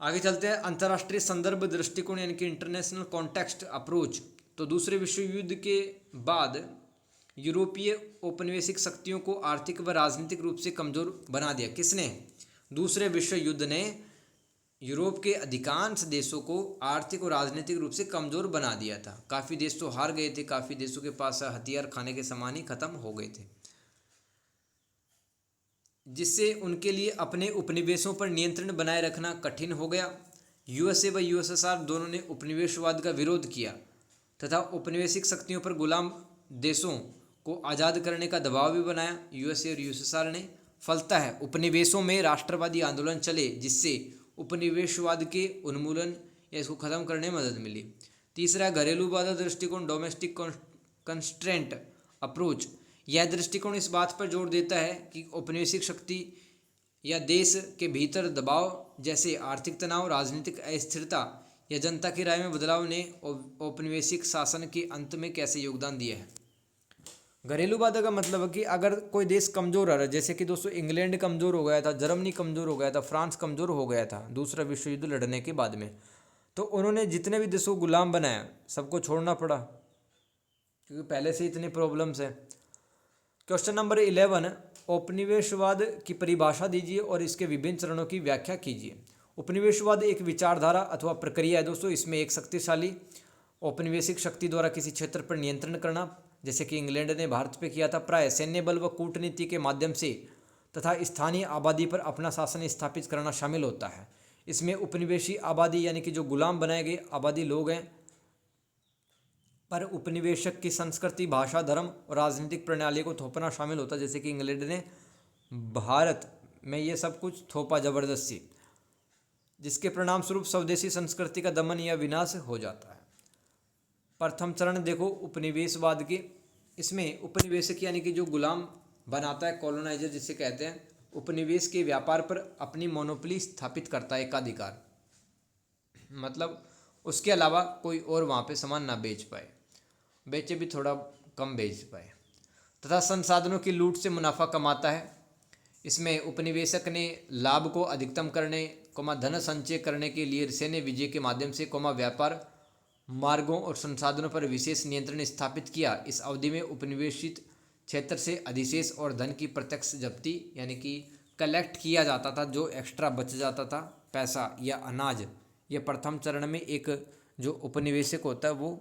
आगे चलते हैं, अंतर्राष्ट्रीय संदर्भ दृष्टिकोण यानी कि इंटरनेशनल कॉन्टेक्स्ट अप्रोच। तो दूसरे विश्व युद्ध के बाद यूरोपीय औपनिवेशिक शक्तियों को आर्थिक व राजनीतिक रूप से कमजोर बना दिया। किसने? दूसरे विश्व युद्ध ने यूरोप के अधिकांश देशों को आर्थिक और राजनीतिक रूप से कमजोर बना दिया था। काफ़ी देश तो हार गए थे, काफ़ी देशों के पास हथियार खाने के सामान ही खत्म हो गए थे, जिससे उनके लिए अपने उपनिवेशों पर नियंत्रण बनाए रखना कठिन हो गया। यूएसए व यूएसएसआर दोनों ने उपनिवेशवाद का विरोध किया तथा उपनिवेशिक शक्तियों पर गुलाम देशों को आज़ाद करने का दबाव भी बनाया यूएसए और यूएसएसआर ने। फलतः उपनिवेशों में राष्ट्रवादी आंदोलन चले, जिससे उपनिवेशवाद के उन्मूलन या इसको ख़त्म करने में मदद मिली। तीसरा, घरेलू बाधा दृष्टिकोण डोमेस्टिक कंस्ट्रेंट अप्रोच। यह दृष्टिकोण इस बात पर जोर देता है कि औपनिवेशिक शक्ति या देश के भीतर दबाव जैसे आर्थिक तनाव, राजनीतिक अस्थिरता या जनता की राय में बदलाव ने औपनिवेशिक शासन के अंत में कैसे योगदान दिया है। घरेलू बाधा का मतलब है कि अगर कोई देश कमज़ोर आ रहा है, जैसे कि दोस्तों इंग्लैंड कमज़ोर हो गया था, जर्मनी कमज़ोर हो गया था, फ्रांस कमज़ोर हो गया था दूसरा विश्व युद्ध लड़ने के बाद में, तो उन्होंने जितने भी देशों को गुलाम बनाया सबको छोड़ना पड़ा, क्योंकि पहले से इतनी प्रॉब्लम्स है। क्वेश्चन नंबर 11, औपनिवेशवाद की परिभाषा दीजिए और इसके विभिन्न चरणों की व्याख्या कीजिए। उपनिवेशवाद एक विचारधारा अथवा प्रक्रिया है दोस्तों। इसमें एक शक्तिशाली औपनिवेशिक शक्ति द्वारा किसी क्षेत्र पर नियंत्रण करना, जैसे कि इंग्लैंड ने भारत पे किया था, प्राय सैन्य बल व कूटनीति के माध्यम से तथा स्थानीय आबादी पर अपना शासन स्थापित करना शामिल होता है। इसमें उपनिवेशी आबादी यानी कि जो गुलाम बनाए गए आबादी लोग हैं पर उपनिवेशक की संस्कृति, भाषा, धर्म और राजनीतिक प्रणाली को थोपना शामिल होता है, जैसे कि इंग्लैंड ने भारत में ये सब कुछ थोपा जबरदस्ती, जिसके परिणाम स्वरूप स्वदेशी संस्कृति का दमन या विनाश हो जाता है। प्रथम चरण देखो उपनिवेशवाद के। इसमें उपनिवेशक यानी कि जो गुलाम बनाता है, कॉलोनाइजर जिसे कहते हैं, उपनिवेश के व्यापार पर अपनी मोनोपोली स्थापित करता है, एकाधिकार, मतलब उसके अलावा कोई और वहाँ पे सामान ना बेच पाए, बेचे भी थोड़ा कम बेच पाए, तथा संसाधनों की लूट से मुनाफा कमाता है। इसमें उपनिवेशक ने लाभ को अधिकतम करने, धन संचय करने के लिए सैन्य विजय के माध्यम से, व्यापार मार्गों और संसाधनों पर विशेष नियंत्रण स्थापित किया। इस अवधि में उपनिवेशित क्षेत्र से अधिशेष और धन की प्रत्यक्ष जब्ती यानी कि कलेक्ट किया जाता था, जो एक्स्ट्रा बच जाता था, पैसा या अनाज। यह प्रथम चरण में एक जो उपनिवेशक होता है वो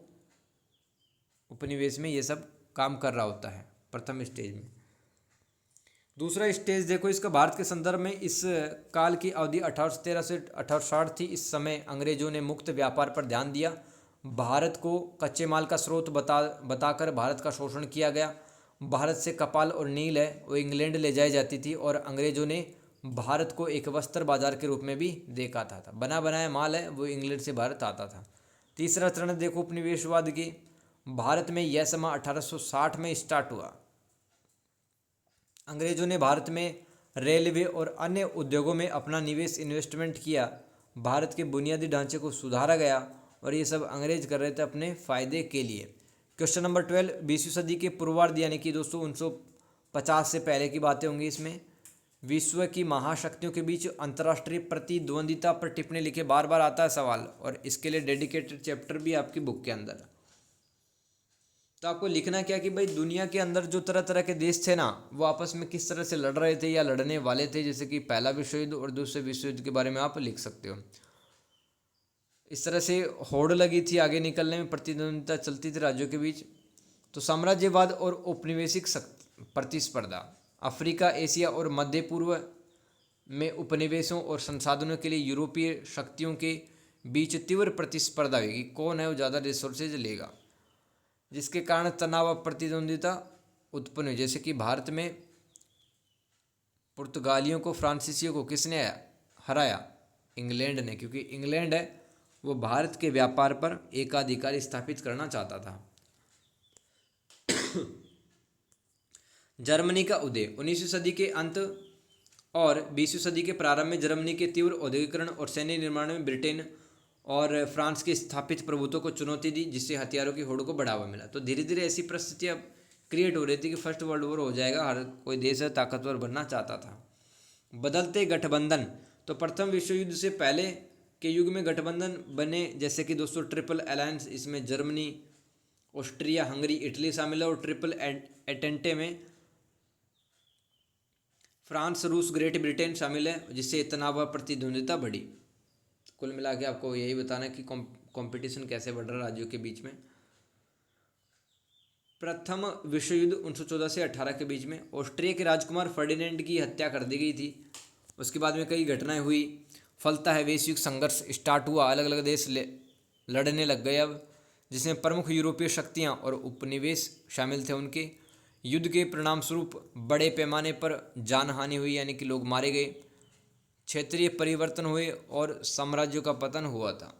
उपनिवेश में ये सब काम कर रहा होता है प्रथम स्टेज में। दूसरा स्टेज देखो इसका भारत के संदर्भ में। इस काल की अवधि 1813 से 1860 थी। इस समय अंग्रेजों ने मुक्त व्यापार पर ध्यान दिया। भारत को कच्चे माल का स्रोत बताकर भारत का शोषण किया गया। भारत से कपाल और नील है वो इंग्लैंड ले जाई जाती थी और अंग्रेजों ने भारत को एक वस्त्र बाजार के रूप में भी देखा था। बना बनाया माल है वो इंग्लैंड से भारत आता था। तीसरा चरण देखो उपनिवेशवाद की। भारत में यह समय 1860 में स्टार्ट हुआ। अंग्रेजों ने भारत में रेलवे और अन्य उद्योगों में अपना निवेश इन्वेस्टमेंट किया। भारत के बुनियादी ढांचे को सुधारा गया और ये सब अंग्रेज कर रहे थे अपने फ़ायदे के लिए। क्वेश्चन नंबर 12, 20वीं सदी के पूर्वार्ध यानी कि दोस्तों 1950 से पहले की बातें होंगी इसमें। विश्व की महाशक्तियों के बीच अंतर्राष्ट्रीय प्रतिद्वंदिता पर टिप्पणी लिखे। बार बार आता है सवाल और इसके लिए डेडिकेटेड चैप्टर भी आपकी बुक के अंदर है। तो आपको लिखना क्या कि भाई दुनिया के अंदर जो तरह तरह के देश थे ना वो आपस में किस तरह से लड़ रहे थे या लड़ने वाले थे, जैसे कि पहला विश्व युद्ध और दूसरे विश्व युद्ध के बारे में आप लिख सकते हो। इस तरह से होड़ लगी थी आगे निकलने में, प्रतिद्वंदिता चलती थी राज्यों के बीच। तो साम्राज्यवाद और औपनिवेशिक प्रतिस्पर्धा। अफ्रीका, एशिया और मध्य पूर्व में उपनिवेशों और संसाधनों के लिए यूरोपीय शक्तियों के बीच तीव्र प्रतिस्पर्धा हुई। कौन है वो ज़्यादा रिसोर्सेज लेगा, जिसके कारण तनाव और प्रतिद्वंदिता उत्पन्न हुई। जैसे कि भारत में पुर्तगालियों को, फ्रांसीसियों को किसने हराया? इंग्लैंड ने, क्योंकि इंग्लैंड है वो भारत के व्यापार पर एकाधिकार स्थापित करना चाहता था। जर्मनी का उदय। 19वीं सदी के अंत और 20वीं सदी के प्रारंभ में जर्मनी के तीव्र औद्योगिकरण और सैन्य निर्माण में ब्रिटेन और फ्रांस के स्थापित प्रभुत्व को चुनौती दी, जिससे हथियारों की होड़ को बढ़ावा मिला। तो धीरे धीरे ऐसी परिस्थितियाँ क्रिएट हो रही थी कि फर्स्ट वर्ल्ड वॉर हो जाएगा, हर कोई देश है ताकतवर बनना चाहता था। बदलते गठबंधन। तो प्रथम विश्व युद्ध से पहले के युग में गठबंधन बने, जैसे कि दोस्तों ट्रिपल अलायंस, इसमें जर्मनी, ऑस्ट्रिया, हंगरी, इटली शामिल है। और ट्रिपल एटेंटे में फ्रांस, रूस, ग्रेट ब्रिटेन शामिल है, जिससे तनाव व प्रतिद्वंदिता बढ़ी। कुल मिला के आपको यही बताना है कि कंपटीशन कैसे बढ़ रहा है राज्यों के बीच में। प्रथम विश्व युद्ध 1914 से 18 के बीच में ऑस्ट्रिया के राजकुमार फर्डिनेंड की हत्या कर दी गई थी। उसके बाद में कई घटनाएं हुई, फलता है वैश्विक संघर्ष स्टार्ट हुआ, अलग अलग देश लड़ने लग गए अब, जिसमें प्रमुख यूरोपीय शक्तियां और उपनिवेश शामिल थे। उनके युद्ध के परिणाम स्वरूप बड़े पैमाने पर जानहानि हुई, यानी कि लोग मारे गए, क्षेत्रीय परिवर्तन हुए और साम्राज्यों का पतन हुआ था।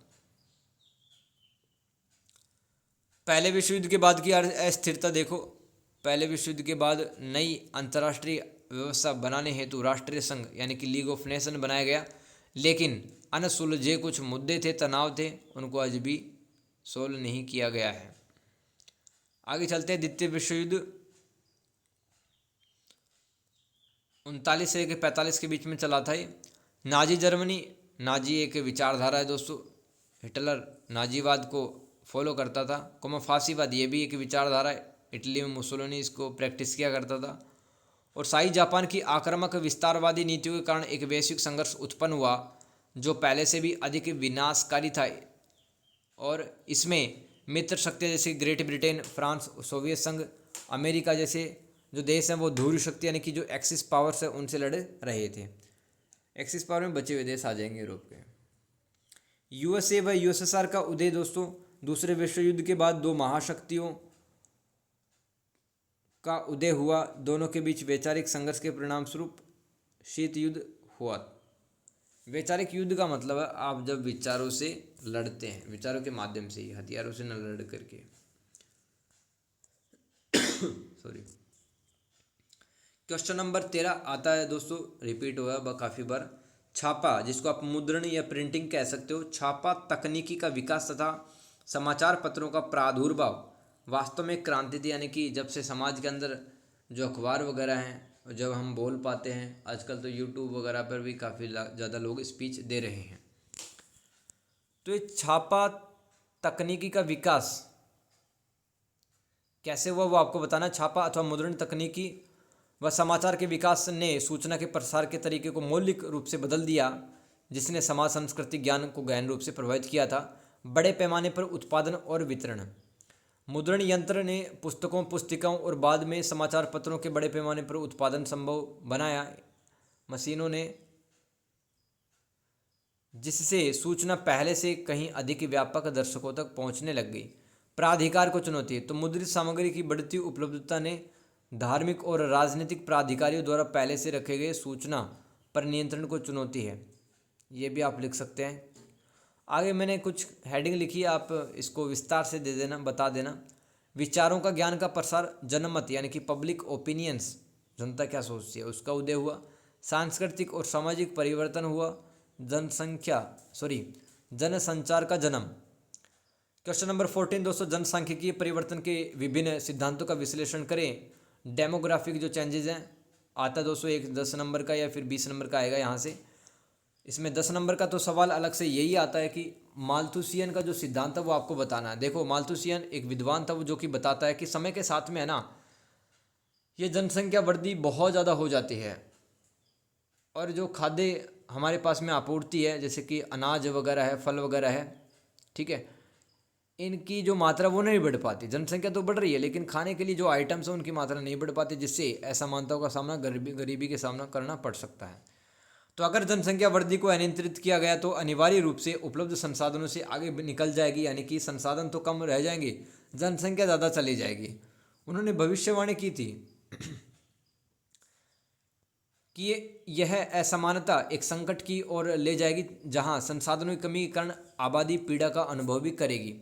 पहले विश्व युद्ध के बाद की अस्थिरता देखो। पहले विश्व युद्ध के बाद नई अंतर्राष्ट्रीय व्यवस्था बनाने हेतु राष्ट्रीय संघ यानी कि लीग ऑफ नेशन बनाया गया, लेकिन अनसुलझे कुछ मुद्दे थे, तनाव थे, उनको आज भी सोल्व नहीं किया गया है। आगे चलते हैं। द्वितीय विश्व युद्ध 39 से लेकर 45 के बीच में चला था ये। नाजी जर्मनी, नाजी एक विचारधारा है दोस्तों, हिटलर नाजीवाद को फॉलो करता था। फासीवाद ये भी एक विचारधारा है, इटली में मुसोलिनी इसको प्रैक्टिस किया करता था। और शाही जापान की आक्रामक विस्तारवादी नीतियों के कारण एक वैश्विक संघर्ष उत्पन्न हुआ जो पहले से भी अधिक विनाशकारी था। और इसमें मित्र शक्तियाँ जैसे ग्रेट ब्रिटेन, फ्रांस, सोवियत संघ, अमेरिका जैसे जो देश हैं वो ध्रुवीय शक्ति यानी कि जो एक्सिस पावर्स है उनसे लड़ रहे थे। एक्सिस पावर में बचे हुए देश आ जाएंगे यूरोप के। यूएसए व यूएसएसआर का उदय दोस्तों दूसरे विश्व युद्ध के बाद दो महाशक्तियों का उदय हुआ। दोनों के बीच वैचारिक संघर्ष के परिणाम स्वरूप शीत युद्ध हुआ। वैचारिक युद्ध का मतलब है आप जब विचारों से लड़ते हैं, विचारों के माध्यम से ही, हथियारों से न लड़ करके। सॉरी। क्वेश्चन नंबर 13 आता है दोस्तों, रिपीट हुआ काफ़ी बार। छापा, जिसको आप मुद्रण या प्रिंटिंग कह सकते हो, छापा तकनीकी का विकास तथा समाचार पत्रों का प्रादुर्भाव वास्तव में क्रांति थी। यानी कि जब से समाज के अंदर जो अखबार वगैरह हैं, जब हम बोल पाते हैं, आजकल तो यूट्यूब वगैरह पर भी काफ़ी ज़्यादा लोग स्पीच दे रहे हैं। तो ये छापा तकनीकी का विकास कैसे हुआ वो आपको बताना। छापा अथवा मुद्रण तकनीकी व समाचार के विकास ने सूचना के प्रसार के तरीके को मौलिक रूप से बदल दिया, जिसने समाज संस्कृति ज्ञान को गहन रूप से प्रभावित किया था। बड़े पैमाने पर उत्पादन और वितरण। मुद्रण यंत्र ने पुस्तकों, पुस्तिकाओं और बाद में समाचार पत्रों के बड़े पैमाने पर उत्पादन संभव बनाया। मशीनों ने जिससे सूचना पहले से कहीं अधिक व्यापक दर्शकों तक पहुंचने लग गई। प्राधिकार को चुनौती, तो मुद्रित सामग्री की बढ़ती उपलब्धता ने धार्मिक और राजनीतिक प्राधिकारियों द्वारा पहले से रखे गए सूचना पर नियंत्रण को चुनौती है। ये भी आप लिख सकते हैं। आगे मैंने कुछ हेडिंग लिखी है, आप इसको विस्तार से दे देना, बता देना। विचारों का ज्ञान का प्रसार, जनमत यानी कि पब्लिक ओपिनियंस, जनता क्या सोचती है, उसका उदय हुआ। सांस्कृतिक और सामाजिक परिवर्तन हुआ। जनसंचार का जन्म। क्वेश्चन नंबर 14 दोस्तों, जनसांख्यिकीय परिवर्तन के विभिन्न सिद्धांतों का विश्लेषण करें। डेमोग्राफिक जो चेंजेस हैं आता है दोस्तों, एक 10 नंबर का या फिर 20 नंबर का आएगा यहाँ से। इसमें 10 नंबर का तो सवाल अलग से यही आता है कि माल्थुसियन का जो सिद्धांत है वो आपको बताना है। देखो, माल्थुसियन एक विद्वान था वो, जो कि बताता है कि समय के साथ में है ना, ये जनसंख्या वृद्धि बहुत ज़्यादा हो जाती है और जो खाद्य हमारे पास में आपूर्ति है, जैसे कि अनाज वगैरह है, फल वगैरह है, ठीक है, इनकी जो मात्रा वो नहीं बढ़ पाती। जनसंख्या तो बढ़ रही है लेकिन खाने के लिए जो आइटम्स हैं उनकी मात्रा नहीं बढ़ पाती, जिससे असमानताओं का सामना, गरीबी के सामना करना पड़ सकता है। तो अगर जनसंख्या वृद्धि को अनियंत्रित किया गया तो अनिवार्य रूप से उपलब्ध संसाधनों से आगे निकल जाएगी, यानी कि संसाधन तो कम रह जाएंगे, जनसंख्या ज़्यादा चली जाएगी। उन्होंने भविष्यवाणी की थी कि यह असमानता एक संकट की ओर ले जाएगी, जहां संसाधनों की कमी के कारण आबादी पीड़ा का अनुभव भी करेगी।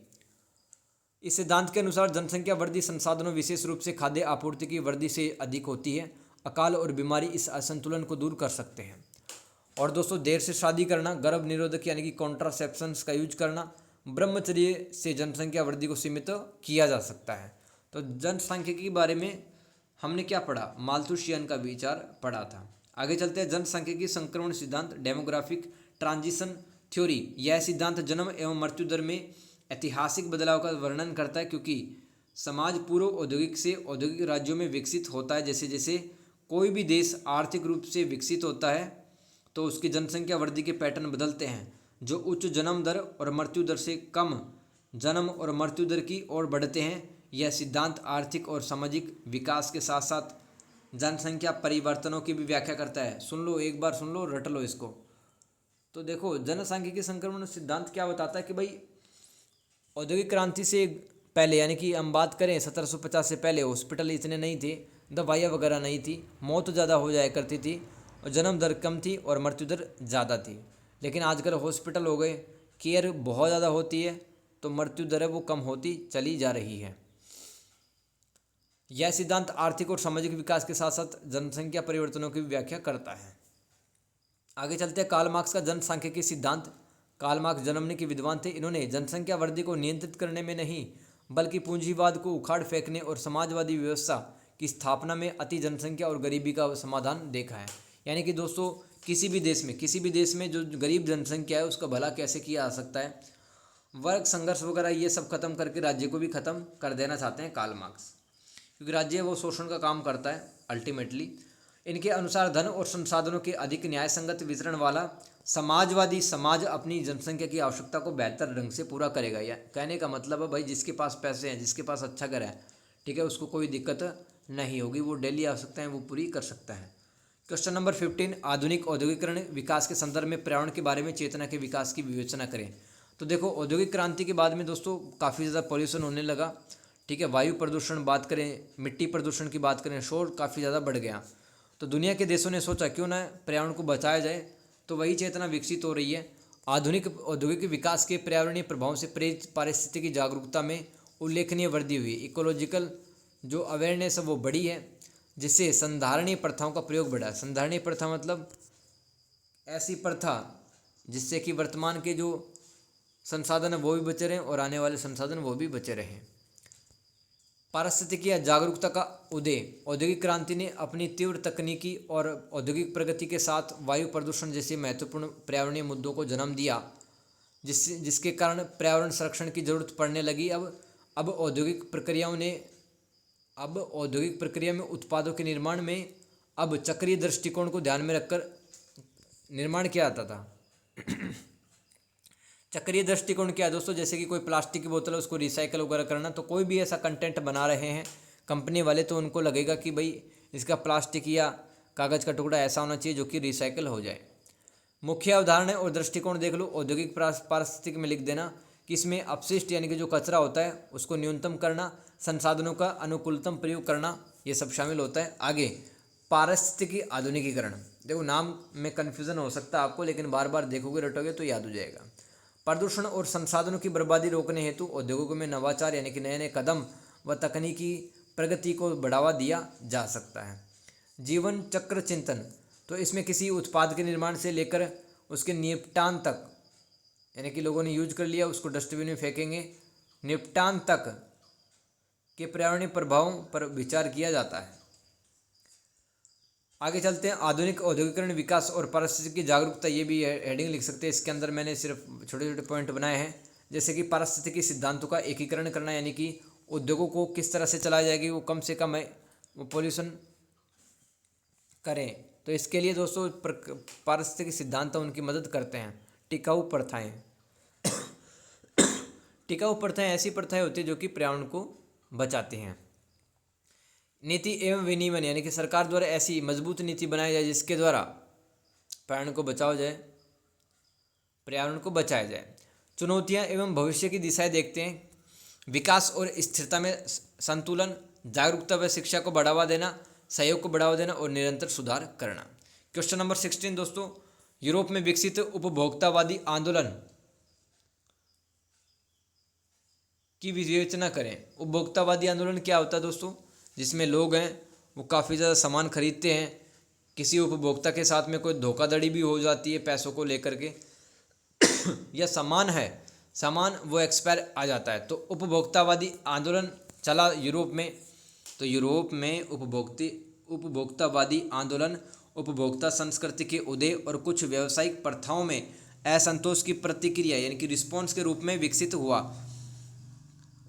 इस सिद्धांत के अनुसार जनसंख्या वृद्धि संसाधनों, विशेष रूप से खाद्य आपूर्ति की वृद्धि से अधिक होती है। अकाल और बीमारी इस असंतुलन को दूर कर सकते हैं। और दोस्तों, देर से शादी करना, गर्भ निरोधक यानी कि कॉन्ट्रासेप्शंस का यूज करना, ब्रह्मचर्य से जनसंख्या वृद्धि को सीमित किया जा सकता है। तो जनसांख्यिकी के बारे में हमने क्या पढ़ा, माल्थुसियन का विचार पढ़ा था। आगे चलते हैं, जनसांख्यिकी संक्रमण सिद्धांत, डेमोग्राफिक ट्रांजिशन थ्योरी। यह सिद्धांत जन्म एवं मृत्यु दर में ऐतिहासिक बदलाव का वर्णन करता है, क्योंकि समाज पूर्व औद्योगिक से औद्योगिक राज्यों में विकसित होता है। जैसे जैसे कोई भी देश आर्थिक रूप से विकसित होता है तो उसकी जनसंख्या वृद्धि के पैटर्न बदलते हैं, जो उच्च जन्म दर और मृत्यु दर से कम जन्म और मृत्यु दर की ओर बढ़ते हैं। यह सिद्धांत आर्थिक और सामाजिक विकास के साथ साथ जनसंख्या परिवर्तनों की भी व्याख्या करता है। सुन लो, एक बार सुन लो, रट लो इसको। तो देखो, जनसांख्यिकी संक्रमण सिद्धांत क्या बताता है कि भाई औद्योगिक क्रांति से पहले, यानी कि हम बात करें 1750 से पहले, हॉस्पिटल इतने नहीं थे, दवाइयाँ वगैरह नहीं थी, मौत ज़्यादा हो जाया करती थी और जन्म दर कम थी और मृत्यु दर ज़्यादा थी। लेकिन आजकल हॉस्पिटल हो गए, केयर बहुत ज़्यादा होती है, तो मृत्यु दर है वो कम होती चली जा रही है। यह सिद्धांत आर्थिक और सामाजिक विकास के साथ साथ जनसंख्या परिवर्तनों की व्याख्या करता है। आगे चलते हैं, कार्ल मार्क्स का जनसांख्यिकी सिद्धांत। कार्ल मार्क्स जर्मनी के विद्वान थे। इन्होंने जनसंख्या वृद्धि को नियंत्रित करने में नहीं, बल्कि पूंजीवाद को उखाड़ फेंकने और समाजवादी व्यवस्था की स्थापना में अति जनसंख्या और गरीबी का समाधान देखा है। यानी कि दोस्तों, किसी भी देश में जो गरीब जनसंख्या है उसका भला कैसे किया जा सकता है, वर्ग संघर्ष वगैरह ये सब खत्म करके राज्य को भी खत्म कर देना चाहते हैं कार्ल मार्क्स, क्योंकि राज्य वो शोषण का काम करता है अल्टीमेटली। इनके अनुसार धन और संसाधनों के अधिक न्यायसंगत वितरण वाला समाजवादी समाज अपनी जनसंख्या की आवश्यकता को बेहतर ढंग से पूरा करेगा। या कहने का मतलब है भाई, जिसके पास पैसे हैं, जिसके पास अच्छा घर है, ठीक है, उसको कोई दिक्कत नहीं होगी, वो डेली आवश्यकताएं वो पूरी कर सकता है। क्वेश्चन नंबर 15, आधुनिक औद्योगिकरण विकास के संदर्भ में पर्यावरण के बारे में चेतना के विकास की विवेचना करें। तो देखो, औद्योगिक क्रांति के बाद में दोस्तों काफ़ी ज़्यादा पॉल्यूशन होने लगा, ठीक है, वायु प्रदूषण बात करें, मिट्टी प्रदूषण की बात करें, शोर काफ़ी ज़्यादा बढ़ गया। तो दुनिया के देशों ने सोचा क्यों ना पर्यावरण को बचाया जाए, तो वही चेतना विकसित हो रही है। आधुनिक औद्योगिक विकास के पर्यावरणीय प्रभाव से प्रेरित पारिस्थितिकी जागरूकता में उल्लेखनीय वृद्धि हुई। इकोलॉजिकल जो अवेयरनेस है वो बढ़ी है, जिससे संधारणीय प्रथाओं का प्रयोग बढ़ा। संधारणीय प्रथा मतलब ऐसी प्रथा जिससे कि वर्तमान के जो संसाधन है वो भी बचे रहें और आने वाले संसाधन वो भी बचे रहें। पारिस्थितिकी जागरूकता का उदय। औद्योगिक क्रांति ने अपनी तीव्र तकनीकी और औद्योगिक प्रगति के साथ वायु प्रदूषण जैसे महत्वपूर्ण पर्यावरणीय मुद्दों को जन्म दिया, जिसके कारण पर्यावरण संरक्षण की जरूरत पड़ने लगी। अब औद्योगिक प्रक्रिया में उत्पादों के निर्माण में अब चक्रीय दृष्टिकोण को ध्यान में रखकर निर्माण किया जाता था। चक्रीय दृष्टिकोण क्या है दोस्तों, जैसे कि कोई प्लास्टिक की बोतल है उसको रिसाइकल वगैरह करना, तो कोई भी ऐसा कंटेंट बना रहे हैं कंपनी वाले, तो उनको लगेगा कि भाई इसका प्लास्टिक या कागज़ का टुकड़ा ऐसा होना चाहिए जो कि रिसाइकल हो जाए। मुख्य उदाहरण और दृष्टिकोण देख लो। औद्योगिक पारिस्थितिकी में लिख देना कि इसमें अपशिष्ट यानी कि जो कचरा होता है उसको न्यूनतम करना, संसाधनों का अनुकूलतम प्रयोग करना, ये सब शामिल होता है। आगे पारिस्थितिकी आधुनिकीकरण, देखो नाम में कन्फ्यूज़न हो सकता है आपको, लेकिन बार बार देखोगे रटोगे तो याद हो जाएगा। प्रदूषण और संसाधनों की बर्बादी रोकने हेतु उद्योगों में नवाचार यानी कि नए नए कदम व तकनीकी प्रगति को बढ़ावा दिया जा सकता है। जीवन चक्र चिंतन, तो इसमें किसी उत्पाद के निर्माण से लेकर उसके निपटान तक, यानी कि लोगों ने यूज कर लिया उसको डस्टबिन में फेंकेंगे, निपटान तक के पर्यावरणीय प्रभावों पर विचार किया जाता है। आगे चलते हैं, आधुनिक औद्योगिकरण विकास और पारिस्थितिकी जागरूकता, ये भी हेडिंग लिख सकते हैं। इसके अंदर मैंने सिर्फ छोटे छोटे पॉइंट बनाए हैं, जैसे कि पारिस्थितिकी सिद्धांतों का एकीकरण करना, यानी कि उद्योगों को किस तरह से चलाया जाएगी वो कम से कम वो पोल्यूशन करें। तो इसके लिए दोस्तों पारिस्थितिकी सिद्धांत उनकी मदद करते हैं। टिकाऊ प्रथाएं टिकाऊ प्रथाएं ऐसी प्रथाएं होती है जो कि पर्यावरण को बचाती हैं। नीति एवं विनियमन, यानी कि सरकार द्वारा ऐसी मजबूत नीति बनाई जाए जिसके द्वारा पर्यावरण को बचाया जाए। चुनौतियां एवं भविष्य की दिशाएं देखते हैं। विकास और स्थिरता में संतुलन, जागरूकता व शिक्षा को बढ़ावा देना, सहयोग को बढ़ावा देना और निरंतर सुधार करना। क्वेश्चन नंबर 16 दोस्तों, यूरोप में विकसित उपभोक्तावादी आंदोलन की विवेचना करें। उपभोक्तावादी आंदोलन क्या होता है दोस्तों? जिसमें लोग हैं वो काफ़ी ज़्यादा सामान खरीदते हैं, किसी उपभोक्ता के साथ में कोई धोखाधड़ी भी हो जाती है पैसों को लेकर के या सामान वो एक्सपायर आ जाता है। तो उपभोक्तावादी आंदोलन चला यूरोप में। तो यूरोप में उपभोक्तावादी आंदोलन उपभोक्ता संस्कृति के उदय और कुछ व्यावसायिक प्रथाओं में असंतोष की प्रतिक्रिया यानी कि रिस्पॉन्स के रूप में विकसित हुआ।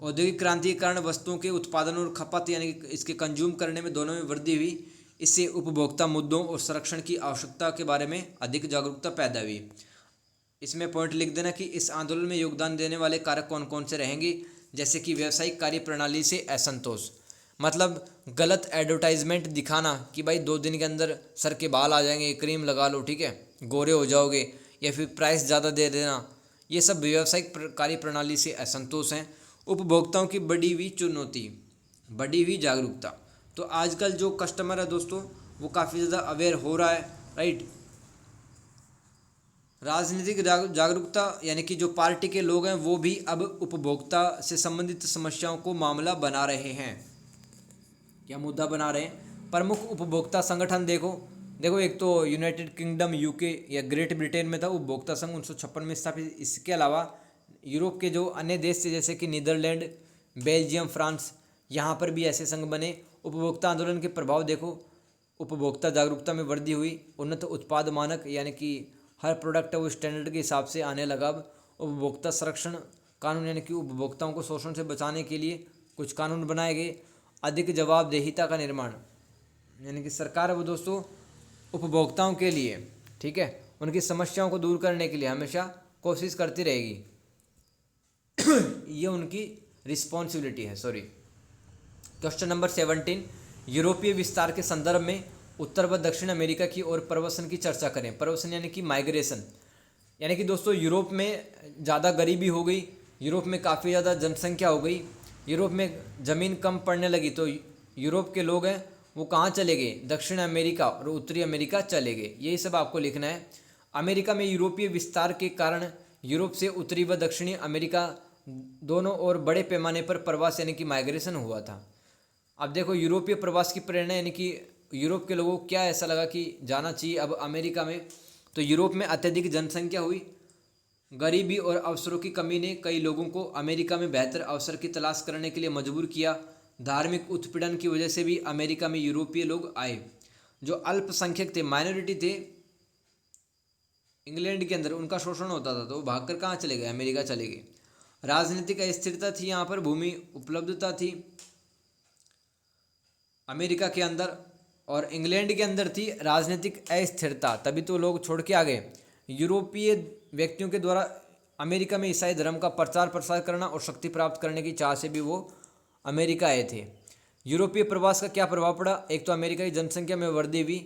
औद्योगिक क्रांति के कारण वस्तुओं के उत्पादन और खपत यानी कि इसके कंज्यूम करने में दोनों में वृद्धि हुई। इससे उपभोक्ता मुद्दों और संरक्षण की आवश्यकता के बारे में अधिक जागरूकता पैदा हुई। इसमें पॉइंट लिख देना कि इस आंदोलन में योगदान देने वाले कारक कौन कौन से रहेंगे, जैसे कि व्यावसायिक कार्य प्रणाली से असंतोष, मतलब गलत एडवर्टाइजमेंट दिखाना कि भाई 2 दिन के अंदर सर के बाल आ जाएंगे, क्रीम लगा लो, ठीक है, गोरे हो जाओगे, या फिर प्राइस ज़्यादा दे देना, ये सब व्यावसायिक कार्य प्रणाली से असंतोष हैं। उपभोक्ताओं की बढ़ी हुई चुनौती, बढ़ी हुई जागरूकता, तो आजकल जो कस्टमर है दोस्तों वो काफ़ी ज़्यादा अवेयर हो रहा है, राइट। राजनीतिक जागरूकता यानी कि जो पार्टी के लोग हैं वो भी अब उपभोक्ता से संबंधित समस्याओं को मामला बना रहे हैं। क्या मुद्दा बना रहे हैं? प्रमुख उपभोक्ता संगठन देखो एक तो यूनाइटेड किंगडम यूके या ग्रेट ब्रिटेन में था उपभोक्ता संघ 1956 में स्थापित। इसके अलावा यूरोप के जो अन्य देश थे जैसे कि नीदरलैंड, बेल्जियम, फ्रांस, यहाँ पर भी ऐसे संघ बने। उपभोक्ता आंदोलन के प्रभाव देखो, उपभोक्ता जागरूकता में वृद्धि हुई, उन्नत उत्पाद मानक यानी कि हर प्रोडक्ट है वो स्टैंडर्ड के हिसाब से आने लगा। अब उपभोक्ता संरक्षण कानून यानी कि उपभोक्ताओं को शोषण से बचाने के लिए कुछ कानून बनाए गए। अधिक जवाबदेहिता का निर्माण यानी कि सरकार है वो दोस्तों उपभोक्ताओं के लिए, ठीक है, उनकी समस्याओं को दूर करने के लिए हमेशा कोशिश करती रहेगी ये उनकी रिस्पॉन्सिबिलिटी है। क्वेश्चन नंबर 17, यूरोपीय विस्तार के संदर्भ में उत्तर व दक्षिण अमेरिका की ओर प्रवसन की चर्चा करें। प्रवसन यानी कि माइग्रेशन, यानी कि दोस्तों यूरोप में ज़्यादा गरीबी हो गई, यूरोप में काफ़ी ज़्यादा जनसंख्या हो गई, यूरोप में ज़मीन कम पड़ने लगी, तो यूरोप के लोग हैं वो कहाँ चले गए? दक्षिण अमेरिका और उत्तरी अमेरिका चले गए। यही सब आपको लिखना है। अमेरिका में यूरोपीय विस्तार के कारण यूरोप से उत्तरी व दक्षिणी अमेरिका दोनों ओर बड़े पैमाने पर प्रवास यानी कि माइग्रेशन हुआ था। अब देखो यूरोपीय प्रवास की प्रेरणा यानी कि यूरोप के लोगों को क्या ऐसा लगा कि जाना चाहिए अब अमेरिका में, तो यूरोप में अत्यधिक जनसंख्या हुई, गरीबी और अवसरों की कमी ने कई लोगों को अमेरिका में बेहतर अवसर की तलाश करने के लिए मजबूर किया। धार्मिक उत्पीड़न की वजह से भी अमेरिका में यूरोपीय लोग आए। जो अल्पसंख्यक थे, माइनॉरिटी थे इंग्लैंड के अंदर, उनका शोषण होता था, तो वो भागकर कहाँ चले गए? अमेरिका चले गए। राजनीतिक अस्थिरता थी, यहाँ पर भूमि उपलब्धता थी अमेरिका के अंदर, और इंग्लैंड के अंदर थी राजनीतिक अस्थिरता, तभी तो लोग छोड़ के आ गए। यूरोपीय व्यक्तियों के द्वारा अमेरिका में ईसाई धर्म का प्रचार प्रसार करना और शक्ति प्राप्त करने की चाह से भी वो अमेरिका आए थे। यूरोपीय प्रवास का क्या प्रभाव पड़ा? एक तो अमेरिका की जनसंख्या में वृद्धि हुई,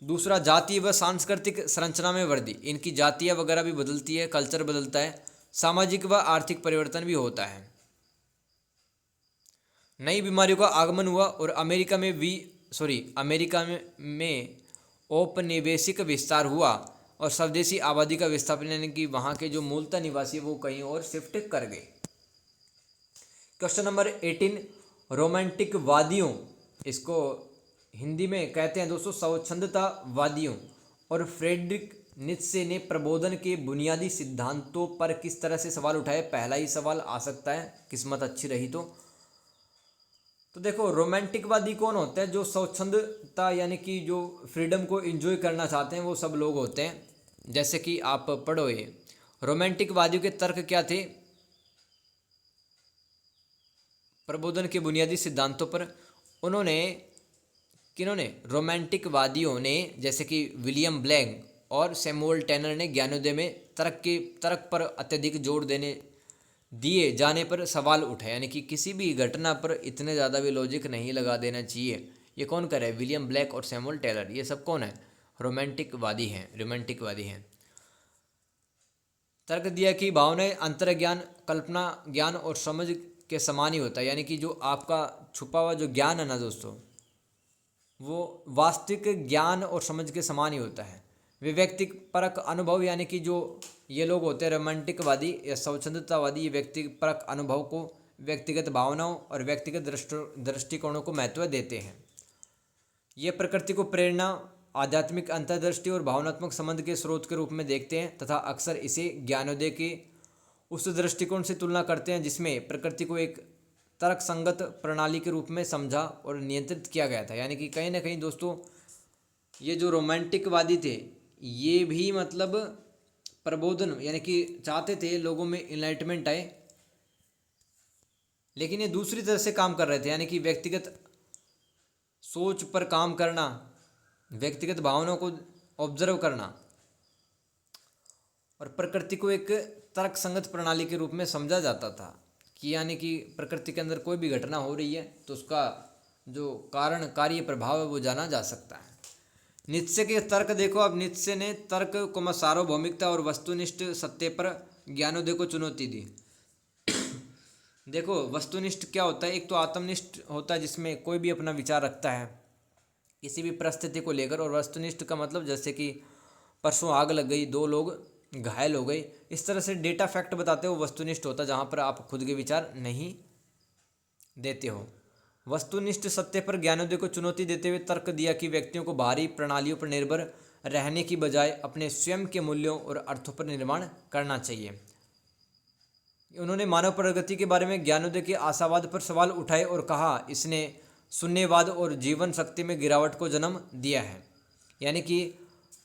दूसरा, जातीय व सांस्कृतिक संरचना में वृद्धि, इनकी जातियाँ वगैरह भी बदलती है, कल्चर बदलता है, सामाजिक व आर्थिक परिवर्तन भी होता है। नई बीमारियों का आगमन हुआ और अमेरिका में औपनिवेशिक विस्तार हुआ और स्वदेशी आबादी का विस्थापन, यानी कि वहाँ के जो मूलतः निवासी वो कहीं और शिफ्ट कर गए। क्वेश्चन नंबर 18, रोमांटिकवादियों, इसको हिंदी में कहते हैं दोस्तों स्वच्छंदतावादियों, और फ्रेडरिक नीत्शे ने प्रबोधन के बुनियादी सिद्धांतों पर किस तरह से सवाल उठाए। पहला ही सवाल आ सकता है, किस्मत अच्छी रही तो देखो, रोमांटिकवादी कौन होते हैं? जो स्वच्छंदता यानी कि जो फ्रीडम को एंजॉय करना चाहते हैं वो सब लोग होते हैं। जैसे कि आप पढ़ो, ये रोमांटिकवादियों के तर्क क्या थे प्रबोधन के बुनियादी सिद्धांतों पर? किन्होंने? रोमांटिकवादियों ने, जैसे कि विलियम ब्लैक और सैमुअल टैनर ने ज्ञानोदय में तर्क पर अत्यधिक जोर दिए जाने पर सवाल उठाए, यानी कि किसी भी घटना पर इतने ज़्यादा भी लॉजिक नहीं लगा देना चाहिए। ये कौन कर रहा है? विलियम ब्लैक और सैमुअल टैलर, ये सब कौन है? रोमांटिकवादी हैं। तर्क दिया कि भावनाएं अंतर्ज्ञान, कल्पना ज्ञान और समझ के समान ही होता है, यानी कि जो आपका छुपा हुआ जो ज्ञान है ना दोस्तों, वो वास्तविक ज्ञान और समझ के समान ही होता है। वे व्यक्तिपरक अनुभव, यानी कि जो ये लोग होते हैं रोमांटिकवादी या स्वच्छंदतावादी, ये व्यक्तिपरक अनुभव को, व्यक्तिगत भावनाओं और व्यक्तिगत दृष्टिकोणों को महत्व देते हैं। ये प्रकृति को प्रेरणा, आध्यात्मिक अंतर्दृष्टि और भावनात्मक संबंध के स्रोत के रूप में देखते हैं तथा अक्सर इसे ज्ञानोदय के उस दृष्टिकोण से तुलना करते हैं जिसमें प्रकृति को एक तर्क संगत प्रणाली के रूप में समझा और नियंत्रित किया गया था। यानी कि कहीं ना कहीं दोस्तों, ये जो रोमांटिकवादी थे ये भी मतलब प्रबोधन, यानी कि चाहते थे लोगों में इनलाइटमेंट आए, लेकिन ये दूसरी तरह से काम कर रहे थे, यानी कि व्यक्तिगत सोच पर काम करना, व्यक्तिगत भावनाओं को ऑब्जर्व करना और प्रकृति को एक तर्क संगत प्रणाली के रूप में समझा जाता था कि यानी कि प्रकृति के अंदर कोई भी घटना हो रही है तो उसका जो कारण कार्य प्रभाव है वो जाना जा सकता है। नीत्शे के तर्क देखो, अब नीत्शे ने तर्क को सार्वभौमिकता और वस्तुनिष्ठ सत्य पर ज्ञानोदय को चुनौती दी। देखो, वस्तुनिष्ठ क्या होता है? एक तो आत्मनिष्ठ होता है जिसमें कोई भी अपना विचार रखता है किसी भी परिस्थिति को लेकर, और वस्तुनिष्ठ का मतलब जैसे कि परसों आग लग गई, 2 लोग घायल हो गए, इस तरह से डेटा फैक्ट बताते हो, वस्तुनिष्ठ होता है जहाँ पर आप खुद के विचार नहीं देते हो। वस्तुनिष्ठ सत्य पर ज्ञानोदय को चुनौती देते हुए तर्क दिया कि व्यक्तियों को बाहरी प्रणालियों पर निर्भर रहने की बजाय अपने स्वयं के मूल्यों और अर्थों पर निर्माण करना चाहिए। उन्होंने मानव प्रगति के बारे में ज्ञानोदय के आशावाद पर सवाल उठाए और कहा इसने शून्यवाद और जीवन शक्ति में गिरावट को जन्म दिया है। यानी कि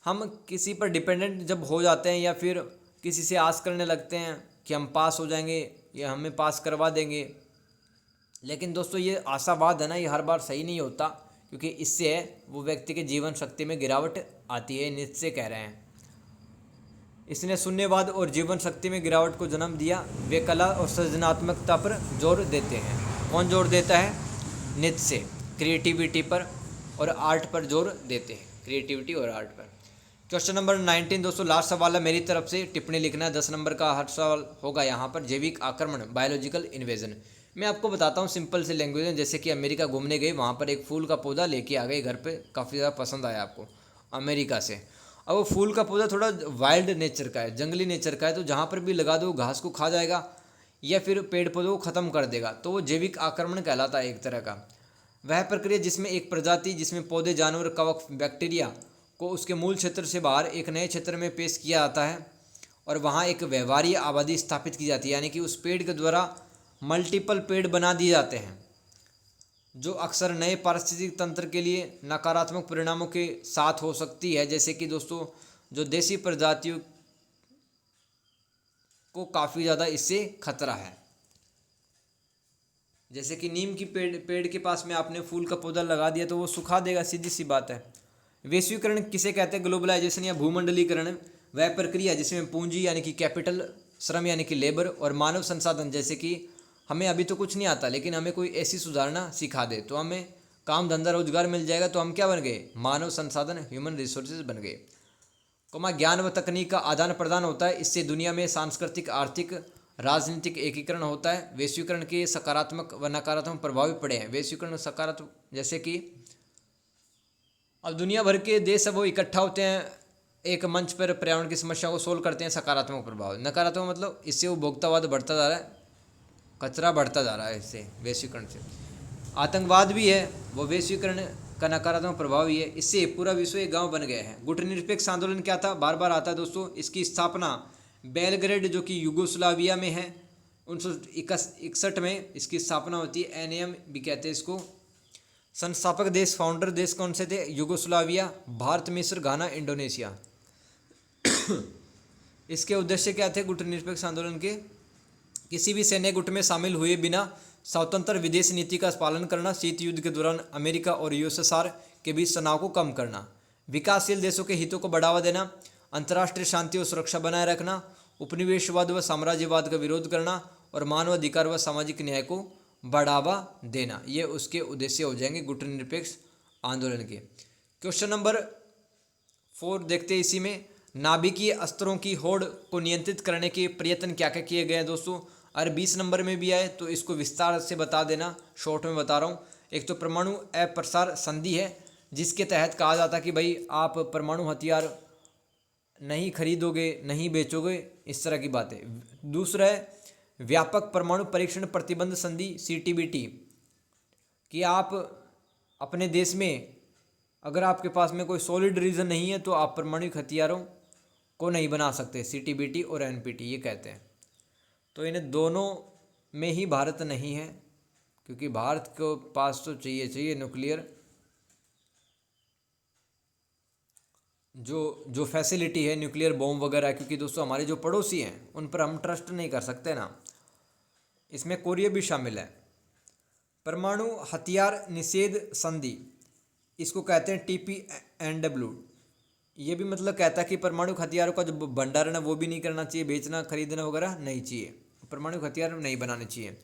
हम किसी पर डिपेंडेंट जब हो जाते हैं या फिर किसी से आस करने लगते हैं कि हम पास हो जाएंगे या हमें पास करवा देंगे, लेकिन दोस्तों ये आशावाद है ना, ये हर बार सही नहीं होता, क्योंकि इससे वो व्यक्ति के जीवन शक्ति में गिरावट आती है। नीत्शे कह रहे हैं इसने शून्यवाद और जीवन शक्ति में गिरावट को जन्म दिया। वे कला और सृजनात्मकता पर जोर देते हैं। कौन जोर देता है? नीत्शे। क्रिएटिविटी पर और आर्ट पर जोर देते हैं, क्रिएटिविटी और आर्ट पर। क्वेश्चन नंबर 19 दोस्तों, लास्ट सवाल है मेरी तरफ से, टिप्पणी लिखना है। 10 नंबर का हर सवाल होगा यहाँ पर। जैविक आक्रमण, बायोलॉजिकल इन्वेजन। मैं आपको बताता हूँ सिंपल से लैंग्वेज में। जैसे कि अमेरिका घूमने गए, वहाँ पर एक फूल का पौधा लेके आ गए घर पे, काफ़ी ज़्यादा पसंद आया आपको अमेरिका से। अब वो फूल का पौधा थोड़ा वाइल्ड नेचर का है, जंगली नेचर का है, तो जहाँ पर भी लगा दो घास को खा जाएगा या फिर पेड़ पौधों को ख़त्म कर देगा, तो वो जैविक आक्रमण कहलाता है एक तरह का। वह प्रक्रिया जिसमें एक प्रजाति, जिसमें पौधे, जानवर, कवक, बैक्टीरिया को उसके मूल क्षेत्र से बाहर एक नए क्षेत्र में पेश किया जाता है और वहाँ एक व्यवहार्य आबादी स्थापित की जाती है। यानी कि उस पेड़ के द्वारा मल्टीपल पेड़ बना दिए जाते हैं, जो अक्सर नए पारिस्थितिक तंत्र के लिए नकारात्मक परिणामों के साथ हो सकती है। जैसे कि दोस्तों जो देसी प्रजातियों को काफ़ी ज़्यादा इससे खतरा है। जैसे कि नीम की पेड़ के पास में आपने फूल का पौधा लगा दिया तो वो सुखा देगा, सीधी सी बात है। वैश्वीकरण किसे कहते हैं? ग्लोबलाइजेशन या भूमंडलीकरण वह प्रक्रिया जिसमें पूंजी यानी कि कैपिटल, श्रम यानी कि लेबर और मानव संसाधन, जैसे कि हमें अभी तो कुछ नहीं आता लेकिन हमें कोई ऐसी सुधारना सिखा दे तो हमें काम धंधा रोजगार मिल जाएगा तो हम क्या बन गए, मानव संसाधन ह्यूमन रिसोर्सेज बन गए। कोमा ज्ञान व तकनीक का आदान प्रदान होता है, इससे दुनिया में सांस्कृतिक आर्थिक राजनीतिक एकीकरण होता है। वैश्वीकरण के सकारात्मक व नकारात्मक प्रभाव भी पड़े हैं। वैश्वीकरण सकारात्मक जैसे कि अब दुनिया भर के देश अब वो इकट्ठा होते हैं एक मंच पर, पर्यावरण की समस्या को सोल्व करते हैं। सकारात्मक प्रभाव, नकारात्मक मतलब इससे उपभोक्तावाद बढ़ता जा रहा है, कचरा बढ़ता जा रहा है इससे, वैश्वीकरण से। आतंकवाद भी है, वो वैश्वीकरण का नकारात्मक प्रभाव ही है। इससे पूरा विश्व एक गांव बन गया है। गुटनिरपेक्ष आंदोलन क्या था, बार बार आता है दोस्तों। इसकी स्थापना बेलग्रेड जो कि यूगोस्लाविया में है 1961 में इसकी स्थापना होती है। एनएम भी कहते हैं इसको। संस्थापक देश, फाउंडर देश कौन से थे, यूगोस्लाविया, भारत, मिस्र, घाना, इंडोनेशिया। इसके उद्देश्य क्या थे गुटनिरपेक्ष आंदोलन के, किसी भी सैन्य गुट में शामिल हुए बिना स्वतंत्र विदेश नीति का पालन करना, शीत युद्ध के दौरान अमेरिका और यूएसएसआर के बीच तनाव को कम करना, विकासशील देशों के हितों को बढ़ावा देना, अंतर्राष्ट्रीय शांति और सुरक्षा बनाए रखना, उपनिवेशवाद व साम्राज्यवाद का विरोध करना और मानवाधिकार व सामाजिक न्याय को बढ़ावा देना। ये उसके उद्देश्य हो जाएंगे गुटनिरपेक्ष आंदोलन के। क्वेश्चन नंबर 4 देखते हैं इसी में, नाभिकीय अस्त्रों की होड़ को नियंत्रित करने के प्रयत्न क्या क्या किए गए हैं दोस्तों। और 20 नंबर में भी आए तो इसको विस्तार से बता देना, शॉर्ट में बता रहा हूँ। एक तो परमाणु अप्रसार संधि है, जिसके तहत कहा जाता है कि भाई आप परमाणु हथियार नहीं खरीदोगे, नहीं बेचोगे, इस तरह की बातें। दूसरा है व्यापक परमाणु परीक्षण प्रतिबंध संधि CTBT, कि आप अपने देश में अगर आपके पास में कोई सॉलिड रीज़न नहीं है तो आप परमाणु हथियारों को नहीं बना सकते। CTBT और NPT ये कहते हैं। तो इन्हें दोनों में ही भारत नहीं है, क्योंकि भारत को पास तो चाहिए न्यूक्लियर जो फैसिलिटी है, न्यूक्लियर बॉम्ब वगैरह, क्योंकि दोस्तों हमारे जो पड़ोसी हैं उन पर हम ट्रस्ट नहीं कर सकते ना। इसमें कोरिया भी शामिल है। परमाणु हथियार निषेध संधि, इसको कहते हैं TPNW। ये भी मतलब कहता है कि परमाणु हथियारों का जो भंडारण है वो भी नहीं करना चाहिए, बेचना खरीदना वगैरह नहीं चाहिए, परमाणु हथियार नहीं बनाने चाहिए।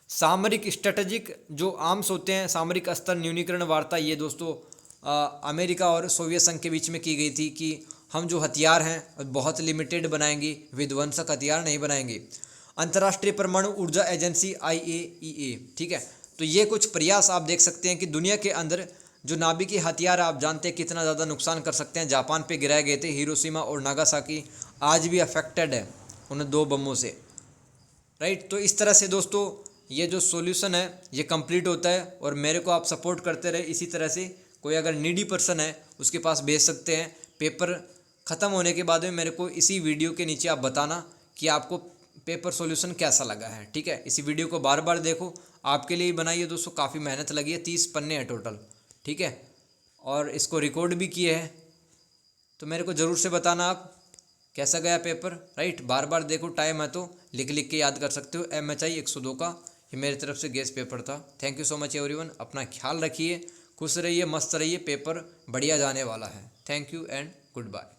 सामरिक स्ट्रेटेजिक जो आर्म्स होते हैं, सामरिक स्तर न्यूनीकरण वार्ता, ये दोस्तों अमेरिका और सोवियत संघ के बीच में की गई थी कि हम जो हथियार हैं बहुत लिमिटेड बनाएंगे, विध्वंसक हथियार नहीं बनाएंगे। अंतर्राष्ट्रीय परमाणु ऊर्जा एजेंसी IAEA, ठीक है। तो ये कुछ प्रयास आप देख सकते हैं कि दुनिया के अंदर जो नाभिकीय हथियार आप जानते हैं कितना ज़्यादा नुकसान कर सकते हैं। जापान पे गिराए गए थे, हिरोशिमा और नागासाकी आज भी अफेक्टेड है उन 2 बमों से, राइट। तो इस तरह से दोस्तों ये जो सॉल्यूशन है ये कंप्लीट होता है, और मेरे को आप सपोर्ट करते रहे इसी तरह से। कोई अगर नीडी पर्सन है उसके पास भेज सकते हैं। पेपर ख़त्म होने के बाद में मेरे को इसी वीडियो के नीचे आप बताना कि आपको पेपर सॉल्यूशन कैसा लगा है, ठीक है। इसी वीडियो को बार बार देखो, आपके लिए ही बनाई है दोस्तों, काफ़ी मेहनत लगी है, 30 पन्ने हैं टोटल, ठीक है। और इसको रिकॉर्ड भी किए हैं, तो मेरे को ज़रूर से बताना आप कैसा गया पेपर, राइट। बार बार देखो, टाइम है तो लिख लिख के याद कर सकते हो। MHI 102 का ये मेरी तरफ से गेस्ट पेपर था। Thank you so much everyone. अपना ख्याल रखिए, खुश रहिए, मस्त रहिए, पेपर बढ़िया जाने वाला है। Thank you and good bye.